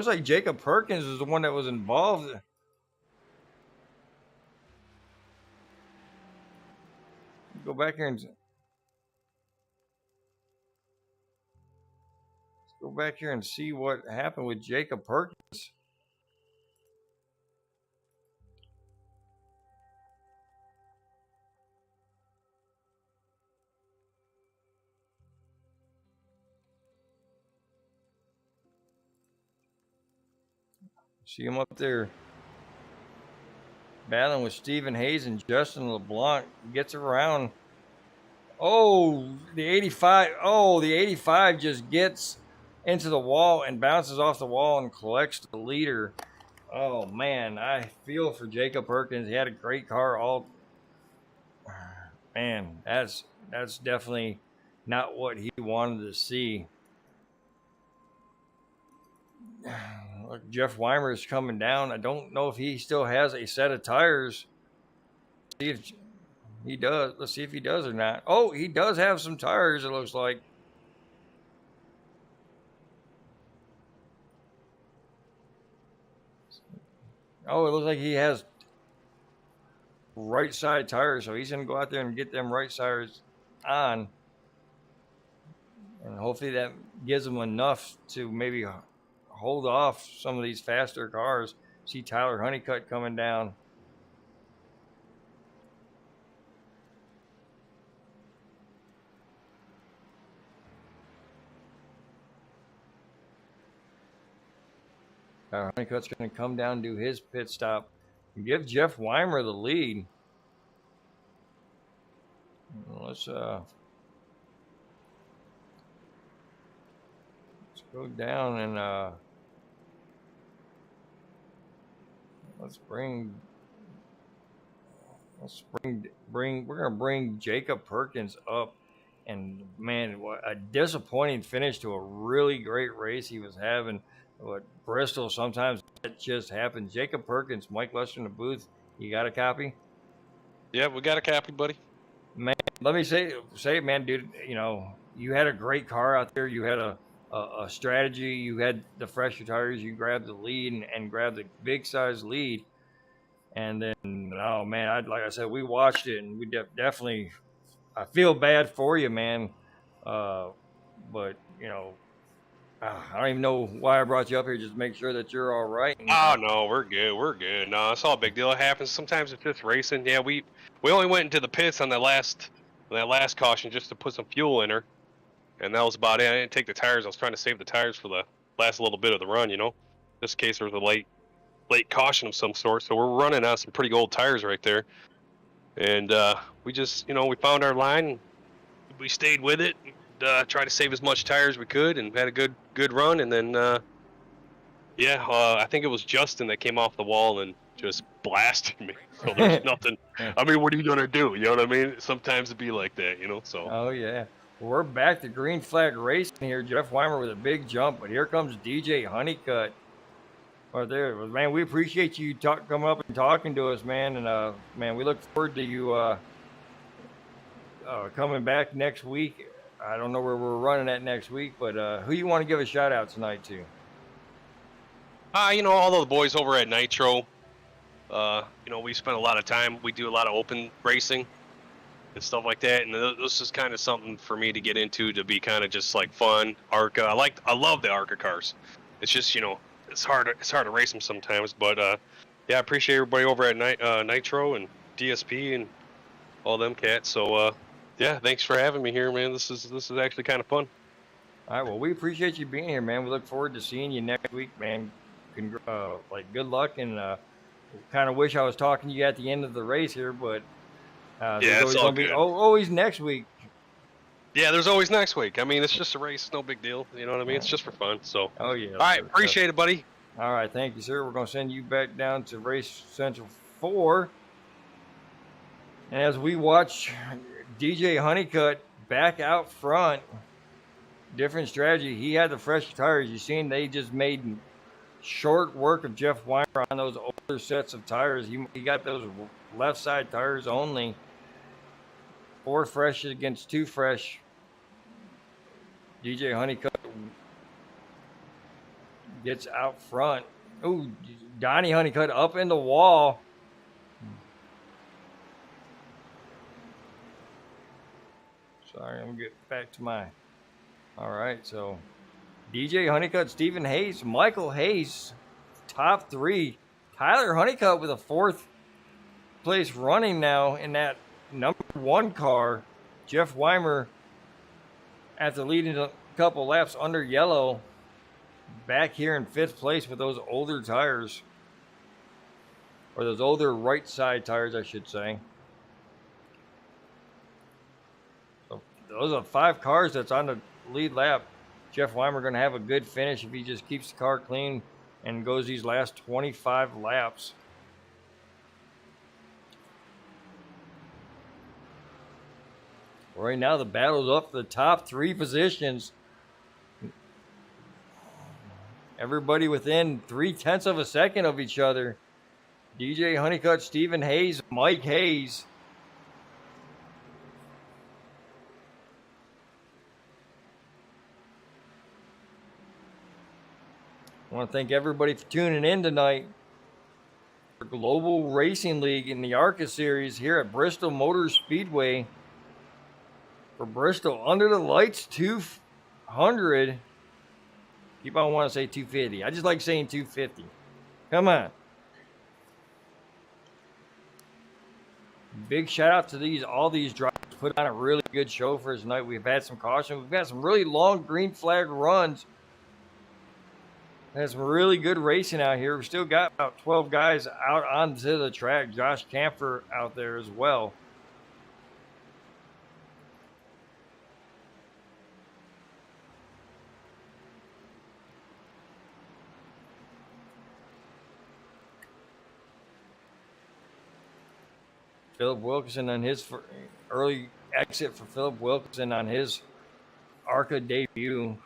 like Jacob Perkins is the one that was involved. Go back here and see what happened with Jacob Perkins. See him up there battling with Stephen Hayes and Justin LeBlanc. Gets around. Oh, the 85. Oh, the 85 just gets into the wall and bounces off the wall and collects the leader. Oh, man. I feel for Jacob Perkins. He had a great car. Man, that's definitely not what he wanted to see. Look, Jeff Weimer is coming down. I don't know if he still has a set of tires. See if he does. Let's see if he does or not. Oh, he does have some tires, it looks like. Oh, it looks like he has right side tires, so he's going to go out there and get them right tires on. And hopefully that gives him enough to maybe hold off some of these faster cars. See Tyler Honeycutt coming down. Honeycutt's going to come down, do his pit stop, and give Jeff Weimer the lead. Let's go down and we're gonna bring Jacob Perkins up. And man, what a disappointing finish to a really great race he was having. But Bristol, sometimes it just happens. Jacob Perkins, Mike Lester in the booth. You got a copy? Yeah, we got a copy, buddy. Man, let me say it, man, dude. You know, you had a great car out there. You had a strategy. You had the fresher tires. You grabbed the lead and grabbed the big size lead. And then, oh man, like I said, we watched it and we definitely. I feel bad for you, man. But you know, I don't even know why I brought you up here. Just make sure that you're all right. Oh no, we're good. We're good. No, it's all a big deal. It happens. Sometimes it's just racing. Yeah, we only went into the pits on that last caution just to put some fuel in her, and that was about it. I didn't take the tires. I was trying to save the tires for the last little bit of the run. You know, just in case there was a late caution of some sort. So we're running on some pretty old tires right there, and we just we found our line. We stayed with it. Tried to save as much tire as we could and had a good run, and then I think it was Justin that came off the wall and just blasted me. So there's nothing. I mean, what are you gonna do? You know what I mean? Sometimes it'd be like that, So. Oh yeah, well, we're back to green flag racing here. Jeff Weimer with a big jump, but here comes DJ Honeycutt. Right there, man. We appreciate you coming up and talking to us, man. And man, we look forward to you coming back next week. I don't know where we're running at next week, but who you want to give a shout out tonight to? All the boys over at Nitro. We spend a lot of time. We do a lot of open racing and stuff like that. And this is kind of something for me to get into, to be kind of just like fun. ARCA. I love the ARCA cars. It's just, it's hard to race them sometimes. But I appreciate everybody over at Nitro and DSP and all them cats. So thanks for having me here, man. This is actually kind of fun. All right, well, we appreciate you being here, man. We look forward to seeing you next week, man. Good luck, and kind of wish I was talking to you at the end of the race here, but it's all good. Always next week. Yeah, there's always next week. I mean, it's just a race, no big deal. You know what I mean? It's just for fun. So. Oh yeah. All right, appreciate it, buddy. All right, thank you, sir. We're gonna send you back down to Race Central 4, and as we watch DJ Honeycutt back out front, different strategy. He had the fresh tires. You seen they just made short work of Jeff Weimer on those older sets of tires. He got those left side tires only. 4 fresh against 2 fresh. DJ Honeycutt gets out front. Ooh, Donnie Honeycutt up in the wall. Sorry, I'm gonna get back to my. All right, so DJ Honeycutt, Stephen Hayes, Michael Hayes, top 3. Tyler Honeycutt with a 4th place running now in that number 1 car. Jeff Weimer, after leading a couple laps under yellow, back here in 5th place with those older tires. Or those older right side tires, I should say. So those are 5 cars that's on the lead lap. Jeff Weimer going to have a good finish if he just keeps the car clean and goes these last 25 laps. Right now, the battle's up for the top 3 positions. Everybody within 0.3 of a second of each other. DJ Honeycutt, Stephen Hayes, Mike Hayes. I want to thank everybody for tuning in tonight for Global Racing League in the ARCA Series here at Bristol Motor Speedway. For Bristol, Under the Lights 200. Keep on wanting to say 250. I just like saying 250. Come on. Big shout out to all these drivers put on a really good show for us tonight. We've had some caution. We've got some really long green flag runs. Had some really good racing out here. We still got about 12 guys out onto the track. Josh Camphor out there as well. Philip Wilkinson on his early exit for Philip Wilkinson on his ARCA debut.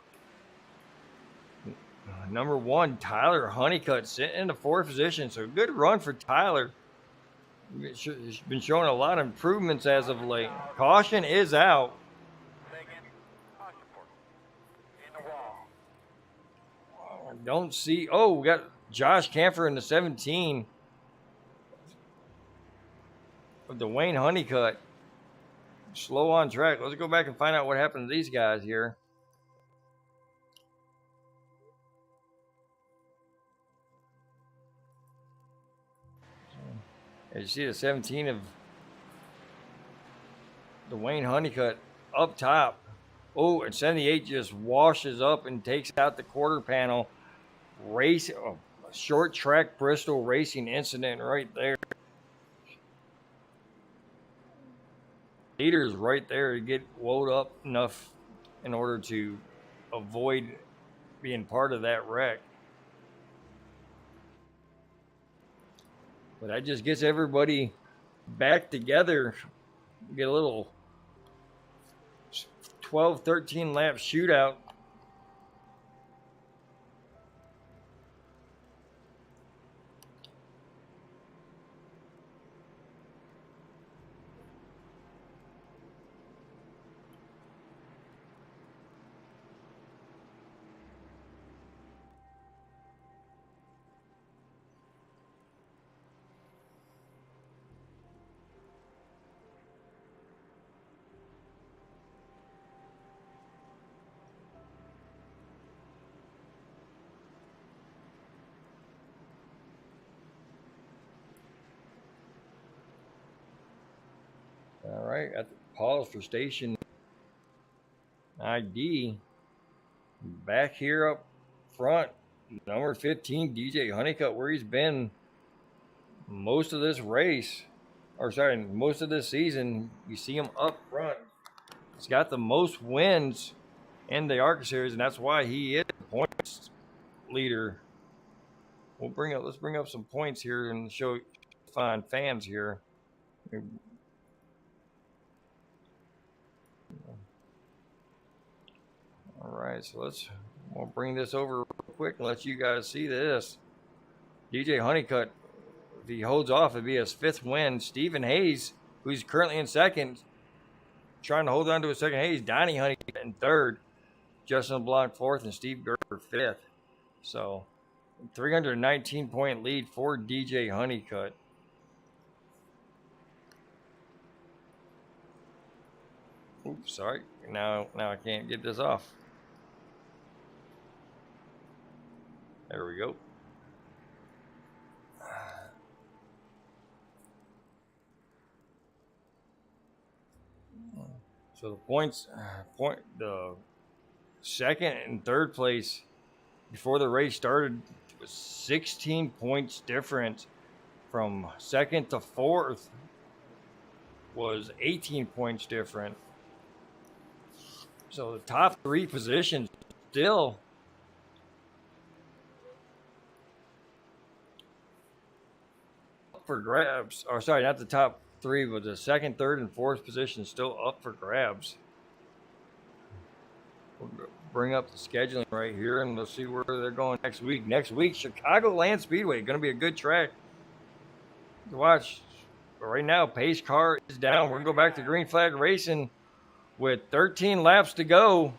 Number 1, Tyler Honeycutt sitting in the 4th position. So good run for Tyler. He's been showing a lot of improvements as of late. Caution is out. Don't see. Oh, we got Josh Camphor in the 17. Dwayne Honeycutt. Slow on track. Let's go back and find out what happened to these guys here. As you see the 17 of Dwayne Honeycutt up top. Oh, and 78 just washes up and takes out the quarter panel. Short track Bristol racing incident right there. Leader's right there to get wound up enough in order to avoid being part of that wreck. But that just gets everybody back together. Get a little 12, 13 lap shootout. All right, at the pause for station ID. Back here up front, number 15, DJ Honeycutt, where he's been most of this race, most of this season. You see him up front. He's got the most wins in the ARCA Series, and that's why he is the points leader. Let's bring up some points here and show fans here. All right, so we'll bring this over real quick and let you guys see this. DJ Honeycutt, if he holds off, it'd be his 5th win. Stephen Hayes, who's currently in 2nd, trying to hold on to his 2nd. Hayes, Donnie Honeycutt in 3rd, Justin LeBlanc 4th, and Steve Gerber 5th. So 319-point lead for DJ Honeycutt. Oops, sorry. Now I can't get this off. There we go. So the the second and third place before the race started was 16 points difference. From second to fourth was 18 points different. So the top three positions still up for grabs. Or sorry, not the top three, but the second, third, and fourth position still up for grabs. We'll bring up the scheduling right here, and we'll see where they're going next week. Next week, Chicagoland Speedway, going to be a good track to watch. But right now, pace car is down. We're going to go back to green flag racing with 13 laps to go.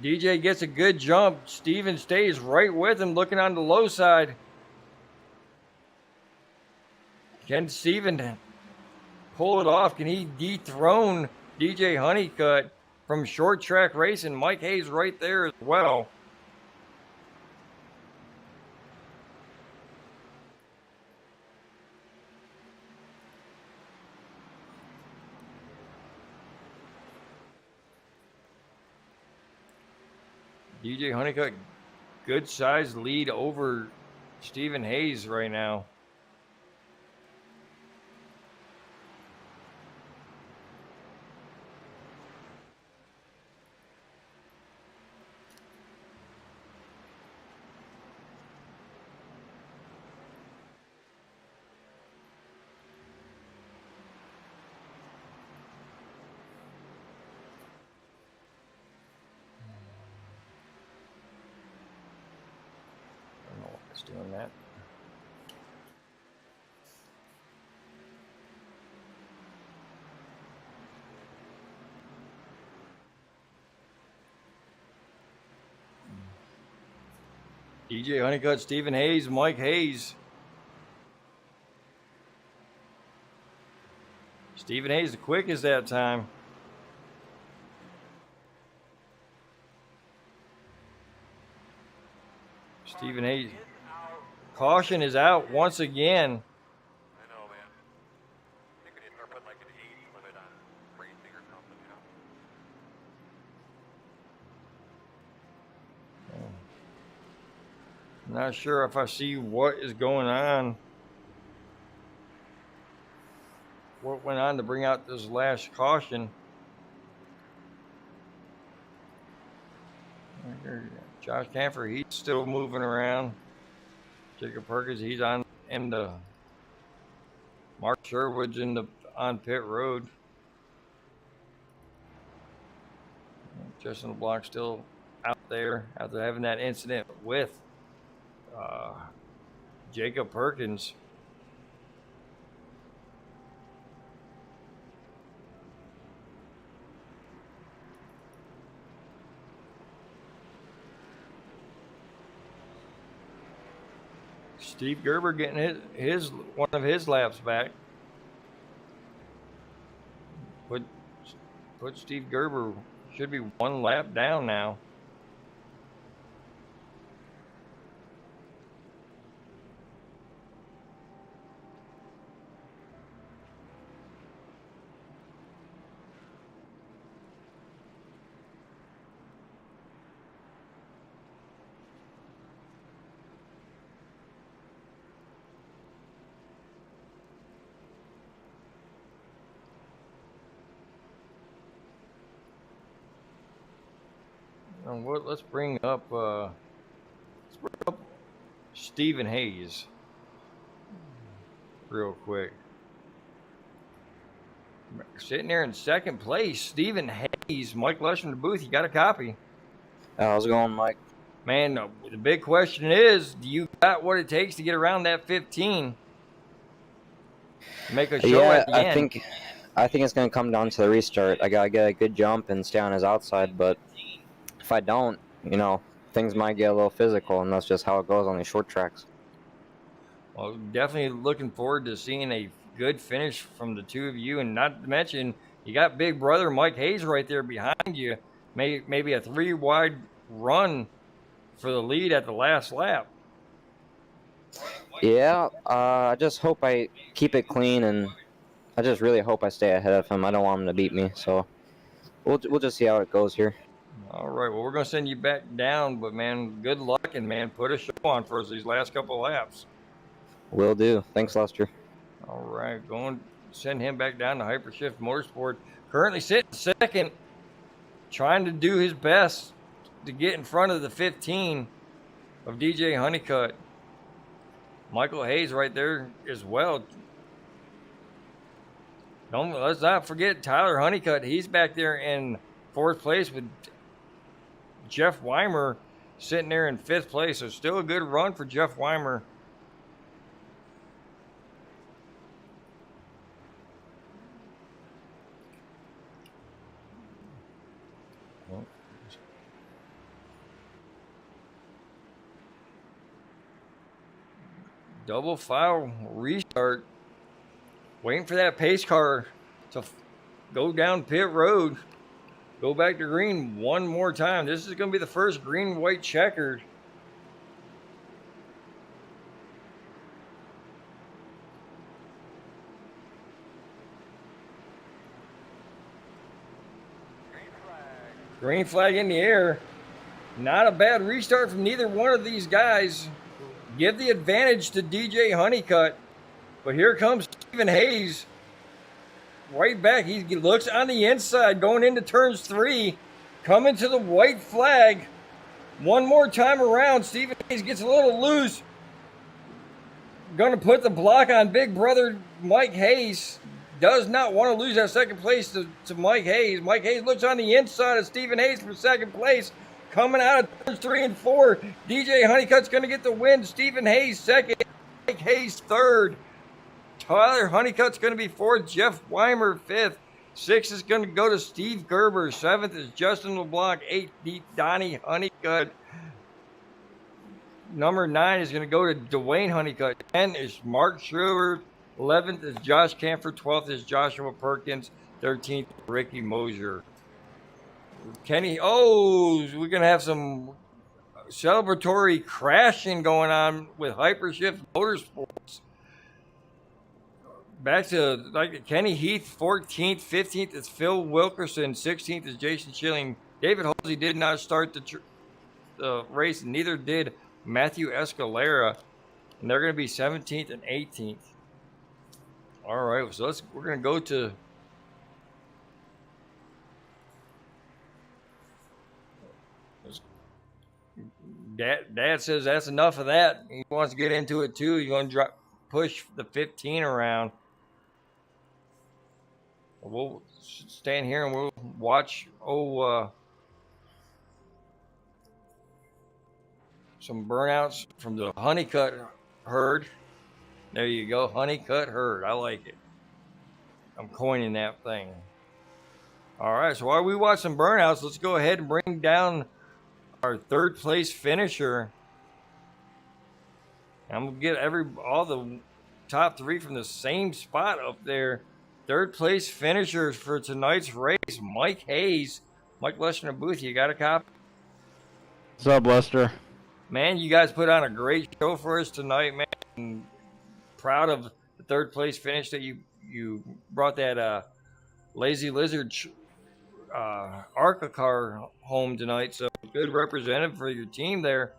DJ gets a good jump. Steven stays right with him, looking on the low side. Can Steven pull it off? Can he dethrone DJ Honeycutt from short track racing? Mike Hayes right there as well. DJ Honeycutt, good sized lead over Stephen Hayes right now. Doing that. DJ Honeycutt, Stephen Hayes, Mike Hayes. Stephen Hayes the quickest that time. Stephen Hayes. Caution is out once again. I know, man. They could start putting like an 80 limit on racing or something, you know? Not sure if I see what is going on. What went on to bring out this last caution? Josh Camphor, he's still moving around. Jacob Perkins, he's on in the. Mark Sherwood's on pit road. Justin LeBlanc still out there after having that incident with Jacob Perkins. Steve Gerber getting his one of his laps back. Put Steve Gerber, should be one lap down now. And let's bring up Stephen Hayes real quick. Sitting there in second place, Stephen Hayes. Mike Lush in the booth, you got a copy. How's it going, Mike? Man, the big question is, do you got what it takes to get around that 15? Make a show at the end. I think it's going to come down to the restart. I got to get a good jump and stay on his outside, but if I don't, you know, things might get a little physical, and that's just how it goes on these short tracks. Well, definitely looking forward to seeing a good finish from the two of you, and not to mention you got big brother Mike Hayes right there behind you. Maybe a 3-wide run for the lead at the last lap. Yeah, I just hope I keep it clean, and I just really hope I stay ahead of him. I don't want him to beat me, so we'll just see how it goes here. All right, well, we're going to send you back down, but, man, good luck, and, man, put a show on for us these last couple of laps. Will do. Thanks, Lester. All right, going send him back down to Hypershift Motorsport. Currently sitting second, trying to do his best to get in front of the 15 of DJ Honeycutt. Michael Hayes right there as well. Let's not forget Tyler Honeycutt. He's back there in 4th place with Jeff Weimer sitting there in 5th place. So still a good run for Jeff Weimer. Double file restart. Waiting for that pace car to go down pit road. Go back to green one more time. This is going to be the first green-white checkered. Green flag in the air. Not a bad restart from neither one of these guys. Give the advantage to DJ Honeycutt. But here comes Stephen Hayes. Right back. He looks on the inside going into turns 3. Coming to the white flag. One more time around. Stephen Hayes gets a little loose. Going to put the block on big brother Mike Hayes. Does not want to lose that second place to Mike Hayes. Mike Hayes looks on the inside of Stephen Hayes for second place. Coming out of turns 3 and 4. DJ Honeycutt's going to get the win. Stephen Hayes second. Mike Hayes third. Tyler Honeycutt's going to be 4th. Jeff Weimer 5th. 6th is going to go to Steve Gerber. 7th is Justin LeBlanc. 8th, Donnie Honeycutt. Number 9 is going to go to Dwayne Honeycutt. 10 is Mark Schroeder. 11th is Josh Camphor. 12th is Joshua Perkins. 13th, Ricky Mosier. Kenny, we're going to have some celebratory crashing going on with Hypershift Motorsports. Back to Kenny Heath, 14th. 15th is Phil Wilkerson. 16th is Jason Schilling. David Halsey did not start the race, and neither did Matthew Escalera. And they're going to be 17th and 18th. All right, so we're going to go to Dad says that's enough of that. He wants to get into it too. He's going to push the 15 around. We'll stand here and we'll watch some burnouts from the Honeycutt herd. There you go, Honeycutt herd. I like it. I'm coining that thing. All right, so while we watch some burnouts, let's go ahead and bring down our 3rd place finisher. I'm gonna get all the top 3 from the same spot up there. 3rd place finishers for tonight's race, Mike Hayes. Mike Lester in the booth, you got a copy? What's up, Lester? Man, you guys put on a great show for us tonight, man. I'm proud of the 3rd place finish that you brought that Lazy Lizard ARCA car home tonight. So good representative for your team there.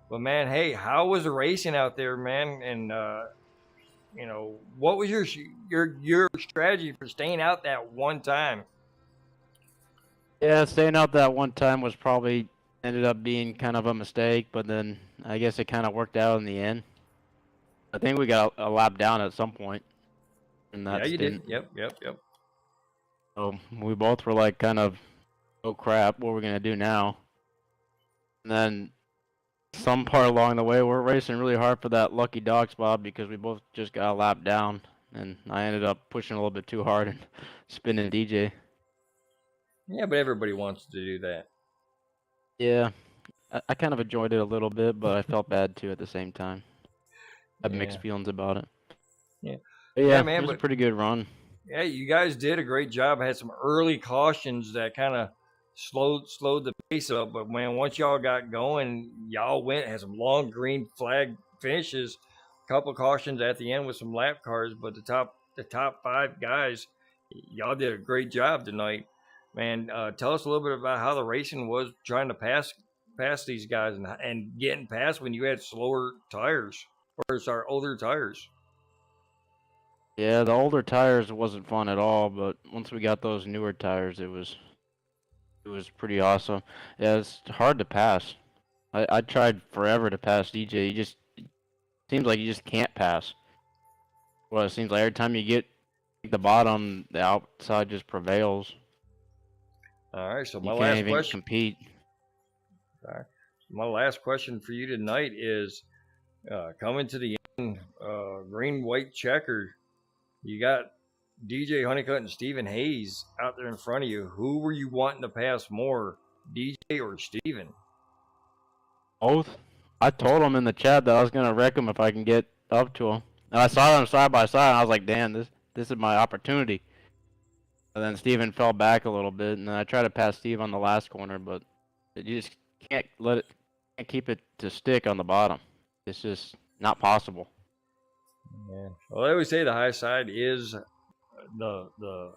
But man, hey, how was the racing out there, man? And what was your strategy for staying out that one time? Yeah, staying out that one time was probably ended up being kind of a mistake, but then I guess it kind of worked out in the end. I think we got a lap down at some point. And Yeah, you did. Yep. So we both were like kind of, oh crap, what are we going to do now? And then some part along the way, we're racing really hard for that lucky dog spot because we both just got a lap down. And I ended up pushing a little bit too hard and spinning DJ. Yeah, but everybody wants to do that. Yeah. I kind of enjoyed it a little bit, but I felt bad too at the same time. I have mixed Yeah. feelings about it. Yeah. But Yeah, yeah, man, it was a but pretty good run. yeah, you guys did a great job. Had some early cautions that kind of slowed the pace up, but man, once y'all got going, y'all went had some long green flag finishes, a couple cautions at the end with some lap cars, but the top five guys, y'all did a great job tonight. Man, tell us a little bit about how the racing was trying to pass these guys and getting past when you had slower tires or sorry older tires. Yeah, the older tires wasn't fun at all, but once we got those newer tires, it was pretty awesome. Yeah, it's hard to pass. I tried forever to pass DJ. You just seems like you just can't pass. Well, it seems like every time you get the bottom, the outside just prevails. All right, so You my can't last even question. compete. All right. My last question for you tonight is coming to the end, green white checker. You got DJ Honeycutt and Stephen Hayes out there in front of you. Who were you wanting to pass more, DJ or Stephen? Both. I told him in the chat that I was gonna wreck him if I can get up to him. And I saw them side by side, and I was like, "Damn, this is my opportunity." And then Steven fell back a little bit, and then I tried to pass Steve on the last corner, but you just can't keep it to stick on the bottom. It's just not possible. Yeah. Well, I always say the high side is the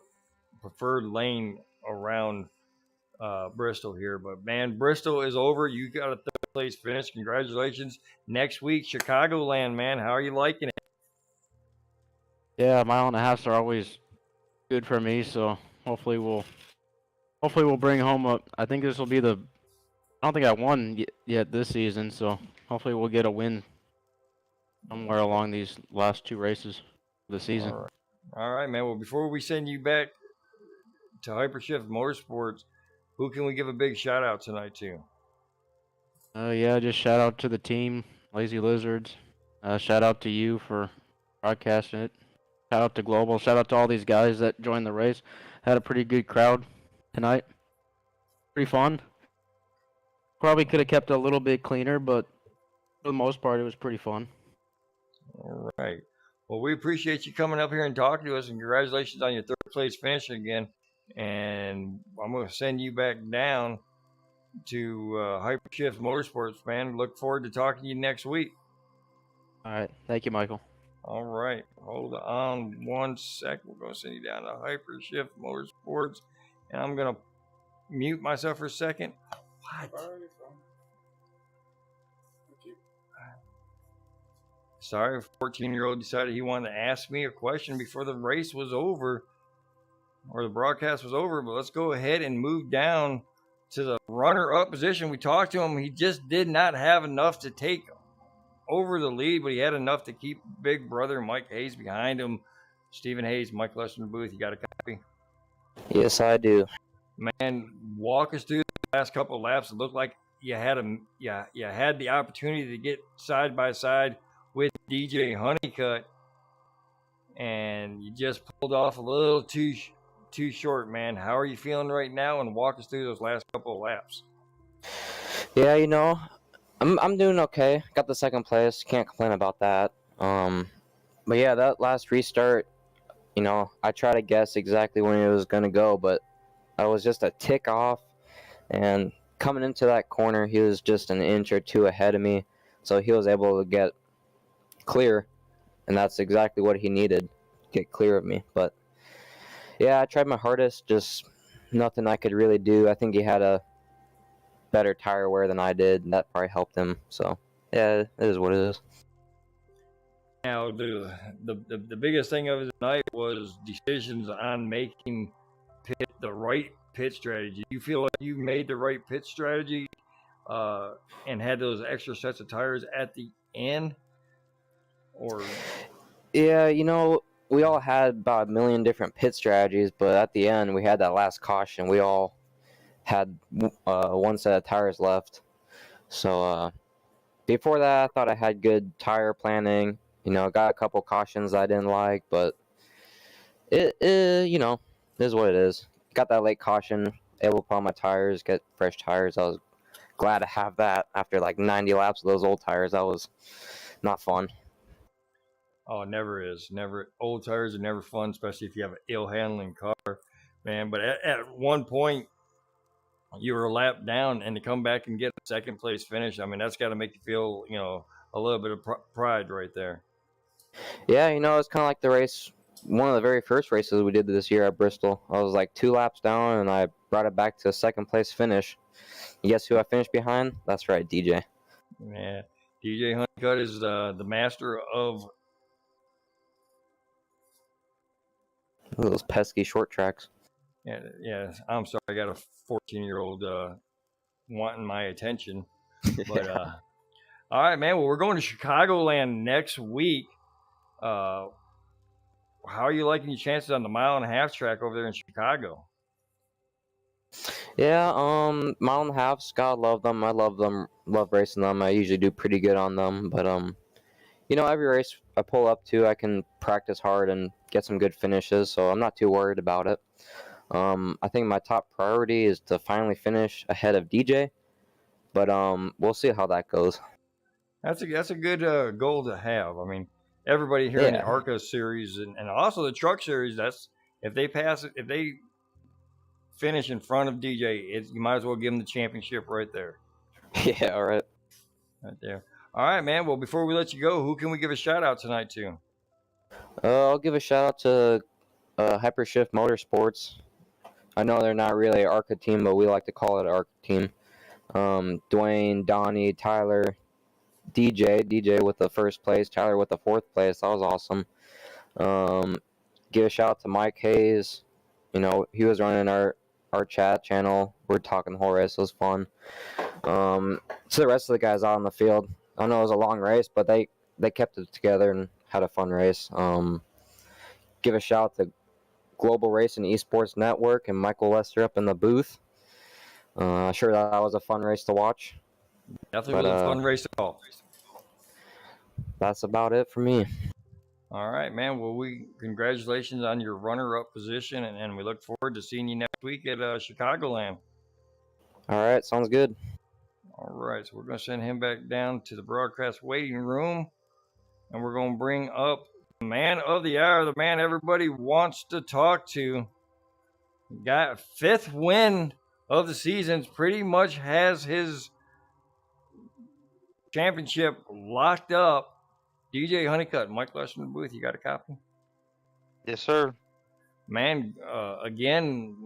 preferred lane around Bristol here. But man, Bristol is over. You got a third place finish. Congratulations. Next week, Chicagoland, man. How are you liking it? Yeah, mile and a halfs are always good for me, so hopefully we'll bring home a. I think this will be the. I don't think I won yet this season, so hopefully we'll get a win somewhere along these last two races of the season. All right, man. Well, before we send you back to Hypershift Motorsports, who can we give a big shout out tonight to? Yeah, just shout out to the team, Lazy Lizards. Shout out to you for broadcasting it. Shout out to Global. Shout out to all these guys that joined the race. Had a pretty good crowd tonight. Pretty fun. Probably could have kept it a little bit cleaner, but for the most part, it was pretty fun. All right. Well, we appreciate you coming up here and talking to us, and congratulations on your third place finish again. And I'm going to send you back down to Hypershift Motorsports, man. Look forward to talking to you next week. All right. Thank you, Michael. All right. Hold on one sec. We're going to send you down to Hypershift Motorsports. And I'm going to mute myself for a second. What? Sorry, a 14-year-old decided he wanted to ask me a question before the race was over or the broadcast was over. But let's go ahead and move down to the runner-up position. We talked to him. He just did not have enough to take over the lead, but he had enough to keep big brother Mike Hayes behind him. Stephen Hayes, Mike Lester in the booth. You got a copy? Yes, I do. Man, walk us through the last couple of laps. It looked like you had the opportunity to get side by side with DJ Honeycutt, and you just pulled off a little too short, man. How are you feeling right now? And walk us through those last couple of laps. Yeah, I'm doing okay. Got the second place. Can't complain about that. But yeah, that last restart, I try to guess exactly when it was gonna go, but I was just a tick off. And coming into that corner, he was just an inch or two ahead of me, so he was able to get clear, and that's exactly what he needed, get clear of me. But yeah, I tried my hardest, just nothing I could really do. I think he had a better tire wear than I did, and that probably helped him. So yeah, it is what it is. Now, the biggest thing of the night was decisions on making the right pit strategy. Do you feel like you made the right pit strategy and had those extra sets of tires at the end? Or Yeah, we all had about a million different pit strategies, but at the end, we had that last caution. We all had one set of tires left. So before that, I thought I had good tire planning. Got a couple cautions I didn't like, but it is what it is. Got that late caution, able to put on my tires, get fresh tires. I was glad to have that after like 90 laps of those old tires. That was not fun. Oh, it never is. Never. Old tires are never fun, especially if you have an ill handling car, man. But at one point, you were a lap down, and to come back and get a second place finish, I mean, that's got to make you feel, a little bit of pride right there. Yeah, it's kind of like the race, one of the very first races we did this year at Bristol. I was like 2 laps down, and I brought it back to a second place finish. You guess who I finished behind? That's right, DJ. Yeah, DJ Honeycutt is the master of Those pesky short tracks. Yeah. I'm sorry, I got a 14-year-old wanting my attention, but all right, man. Well, we're going to Chicagoland next week. How are you liking your chances on the 1.5 mile track over there in Chicago? Yeah, 1.5 miles, God love them. I love them, love racing them. I usually do pretty good on them, but every race I pull up to, I can practice hard and get some good finishes, so I'm not too worried about it. I think my top priority is to finally finish ahead of DJ, but we'll see how that goes. That's a good goal to have. I mean, everybody here in the Yeah. ARCA series and also the truck series, that's if they finish in front of DJ, you might as well give them the championship right there. Yeah, all right. Right there. All right, man. Well, before we let you go, who can we give a shout out tonight to? I'll give a shout out to Hypershift Motorsports. I know they're not really an ARCA team, but we like to call it an ARCA team. Dwayne, Donnie, Tyler, DJ with the first place, Tyler with the fourth place. That was awesome. Give a shout out to Mike Hayes. He was running our chat channel. We're talking the whole race. It was fun. To the rest of the guys out on the field, I know it was a long race, but they kept it together and had a fun race. Give a shout out to Global Racing Esports Network and Michael Lester up in the booth. Sure, that was a fun race to watch. Definitely was a fun race to call. That's about it for me. All right, man. Well, congratulations on your runner-up position, and we look forward to seeing you next week at Chicagoland. All right, sounds good. All right, so we're going to send him back down to the broadcast waiting room, and we're going to bring up the man of the hour, the man everybody wants to talk to. Got 5th win of the season, pretty much has his championship locked up. DJ Honeycutt, Mike Lester in the booth. You got a copy? Yes, sir. Man, again,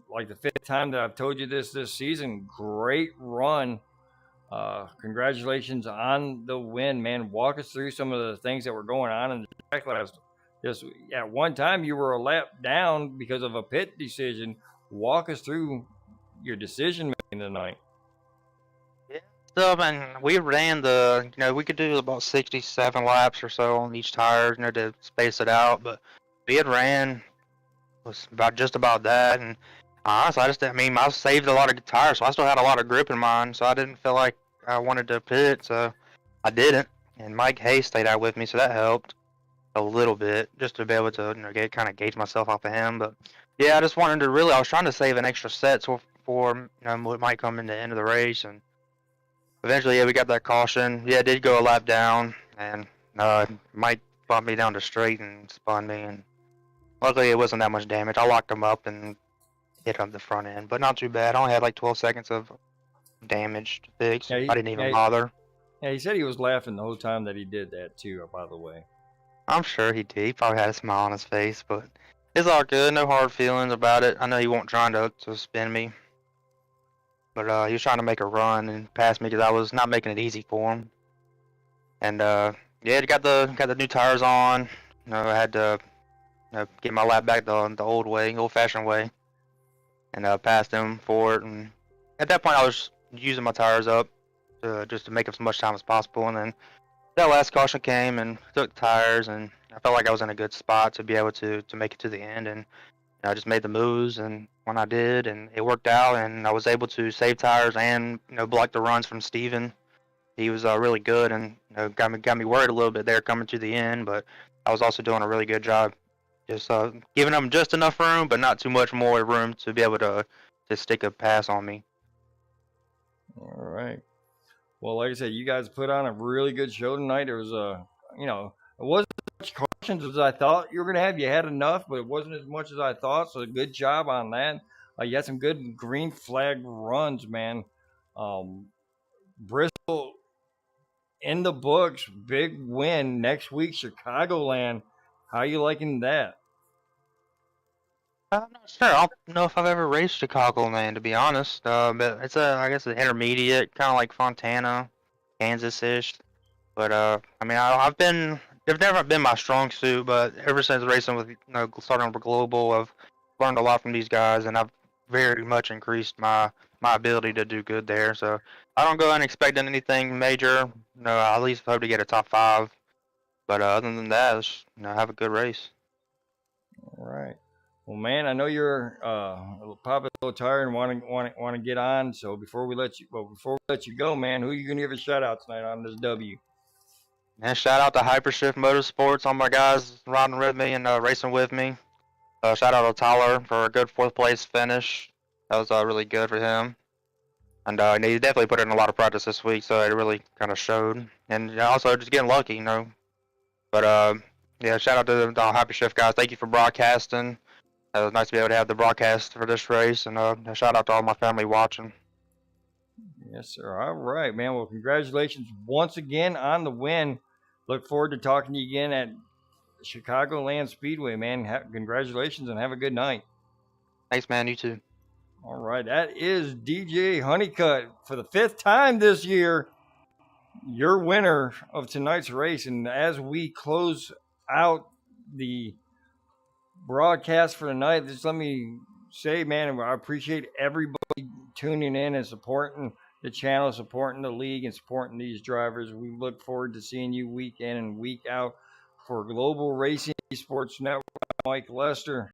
like the 5th time that I've told you this season, great run. Congratulations on the win, man. Walk us through some of the things that were going on in the track last. Just at one time, you were a lap down because of a pit decision. Walk us through your decision making tonight. So, we ran we could do about 67 laps or so on each tire, to space it out. But we had ran was just about that. And honestly, I saved a lot of tires, so I still had a lot of grip in mine. So I didn't feel like I wanted to pit, so I didn't. And Mike Hayes stayed out with me, so that helped a little bit, just to be able to kind of gauge myself off of him. But yeah, I just wanted to I was trying to save an extra set for what might come in the end of the race. And eventually, yeah, we got that caution. Yeah, it did go a lap down, and Mike bumped me down the straight and spun me. And luckily, it wasn't that much damage. I locked him up and hit him the front end, but not too bad. I only had like 12 seconds of damage to fix. Yeah, I didn't even bother. Yeah, he said he was laughing the whole time that he did that too, by the way. I'm sure he did. He probably had a smile on his face, but it's all good. No hard feelings about it. I know he wasn't trying to spin me, but he was trying to make a run and pass me because I was not making it easy for him. And yeah, he got the new tires on. I had to get my lap back the old way, old-fashioned way, and passed him for it. And at that point, I was using my tires up just to make up as much time as possible. And then that last caution came and took the tires, and I felt like I was in a good spot to be able to make it to the end. And I just made the moves, and when I did, and it worked out, and I was able to save tires and block the runs from Steven. He was really good, and got me worried a little bit there coming to the end, but I was also doing a really good job, just giving them just enough room, but not too much more room to be able to stick a pass on me. All right. Well, like I said, you guys put on a really good show tonight. It was it wasn't as much cautions as I thought you were gonna have. You had enough, but it wasn't as much as I thought. So good job on that. You had some good green flag runs, man. Um, Bristol in the books, big win next week, Chicagoland. How you liking that? I'm not sure. I don't know if I've ever raced Chicagoland, to be honest. But it's I guess, an intermediate, kind of like Fontana, Kansas-ish. But I mean, they've never been my strong suit. But ever since racing with, starting with Global, I've learned a lot from these guys, and I've very much increased my ability to do good there. So I don't go in expecting anything major. No, I at least hope to get a top 5. But other than that, have a good race. All right. Well, man, I know you're probably a little tired and want to get on. So before we let you go, man, who are you gonna give a shout out tonight on this W? And shout out to Hypershift Motorsports, all my guys riding with me and racing with me. Shout out to Tyler for a good 4th place finish. That was really good for him. And he definitely put in a lot of practice this week, so it really kind of showed. And also just getting lucky, But yeah, shout out to the Hypershift guys. Thank you for broadcasting. It was nice to be able to have the broadcast for this race. And shout out to all my family watching. Yes, sir. All right, man. Well, congratulations once again on the win. Look forward to talking to you again at Chicagoland Speedway, man. Congratulations and have a good night. Thanks, man. You too. All right, that is DJ Honeycutt for the 5th time this year, your winner of tonight's race. And as we close out the broadcast for tonight, just let me say, man, I appreciate everybody tuning in and supporting the channel, supporting the league, and supporting these drivers. We look forward to seeing you week in and week out. For Global Racing Esports Network, Mike Lester.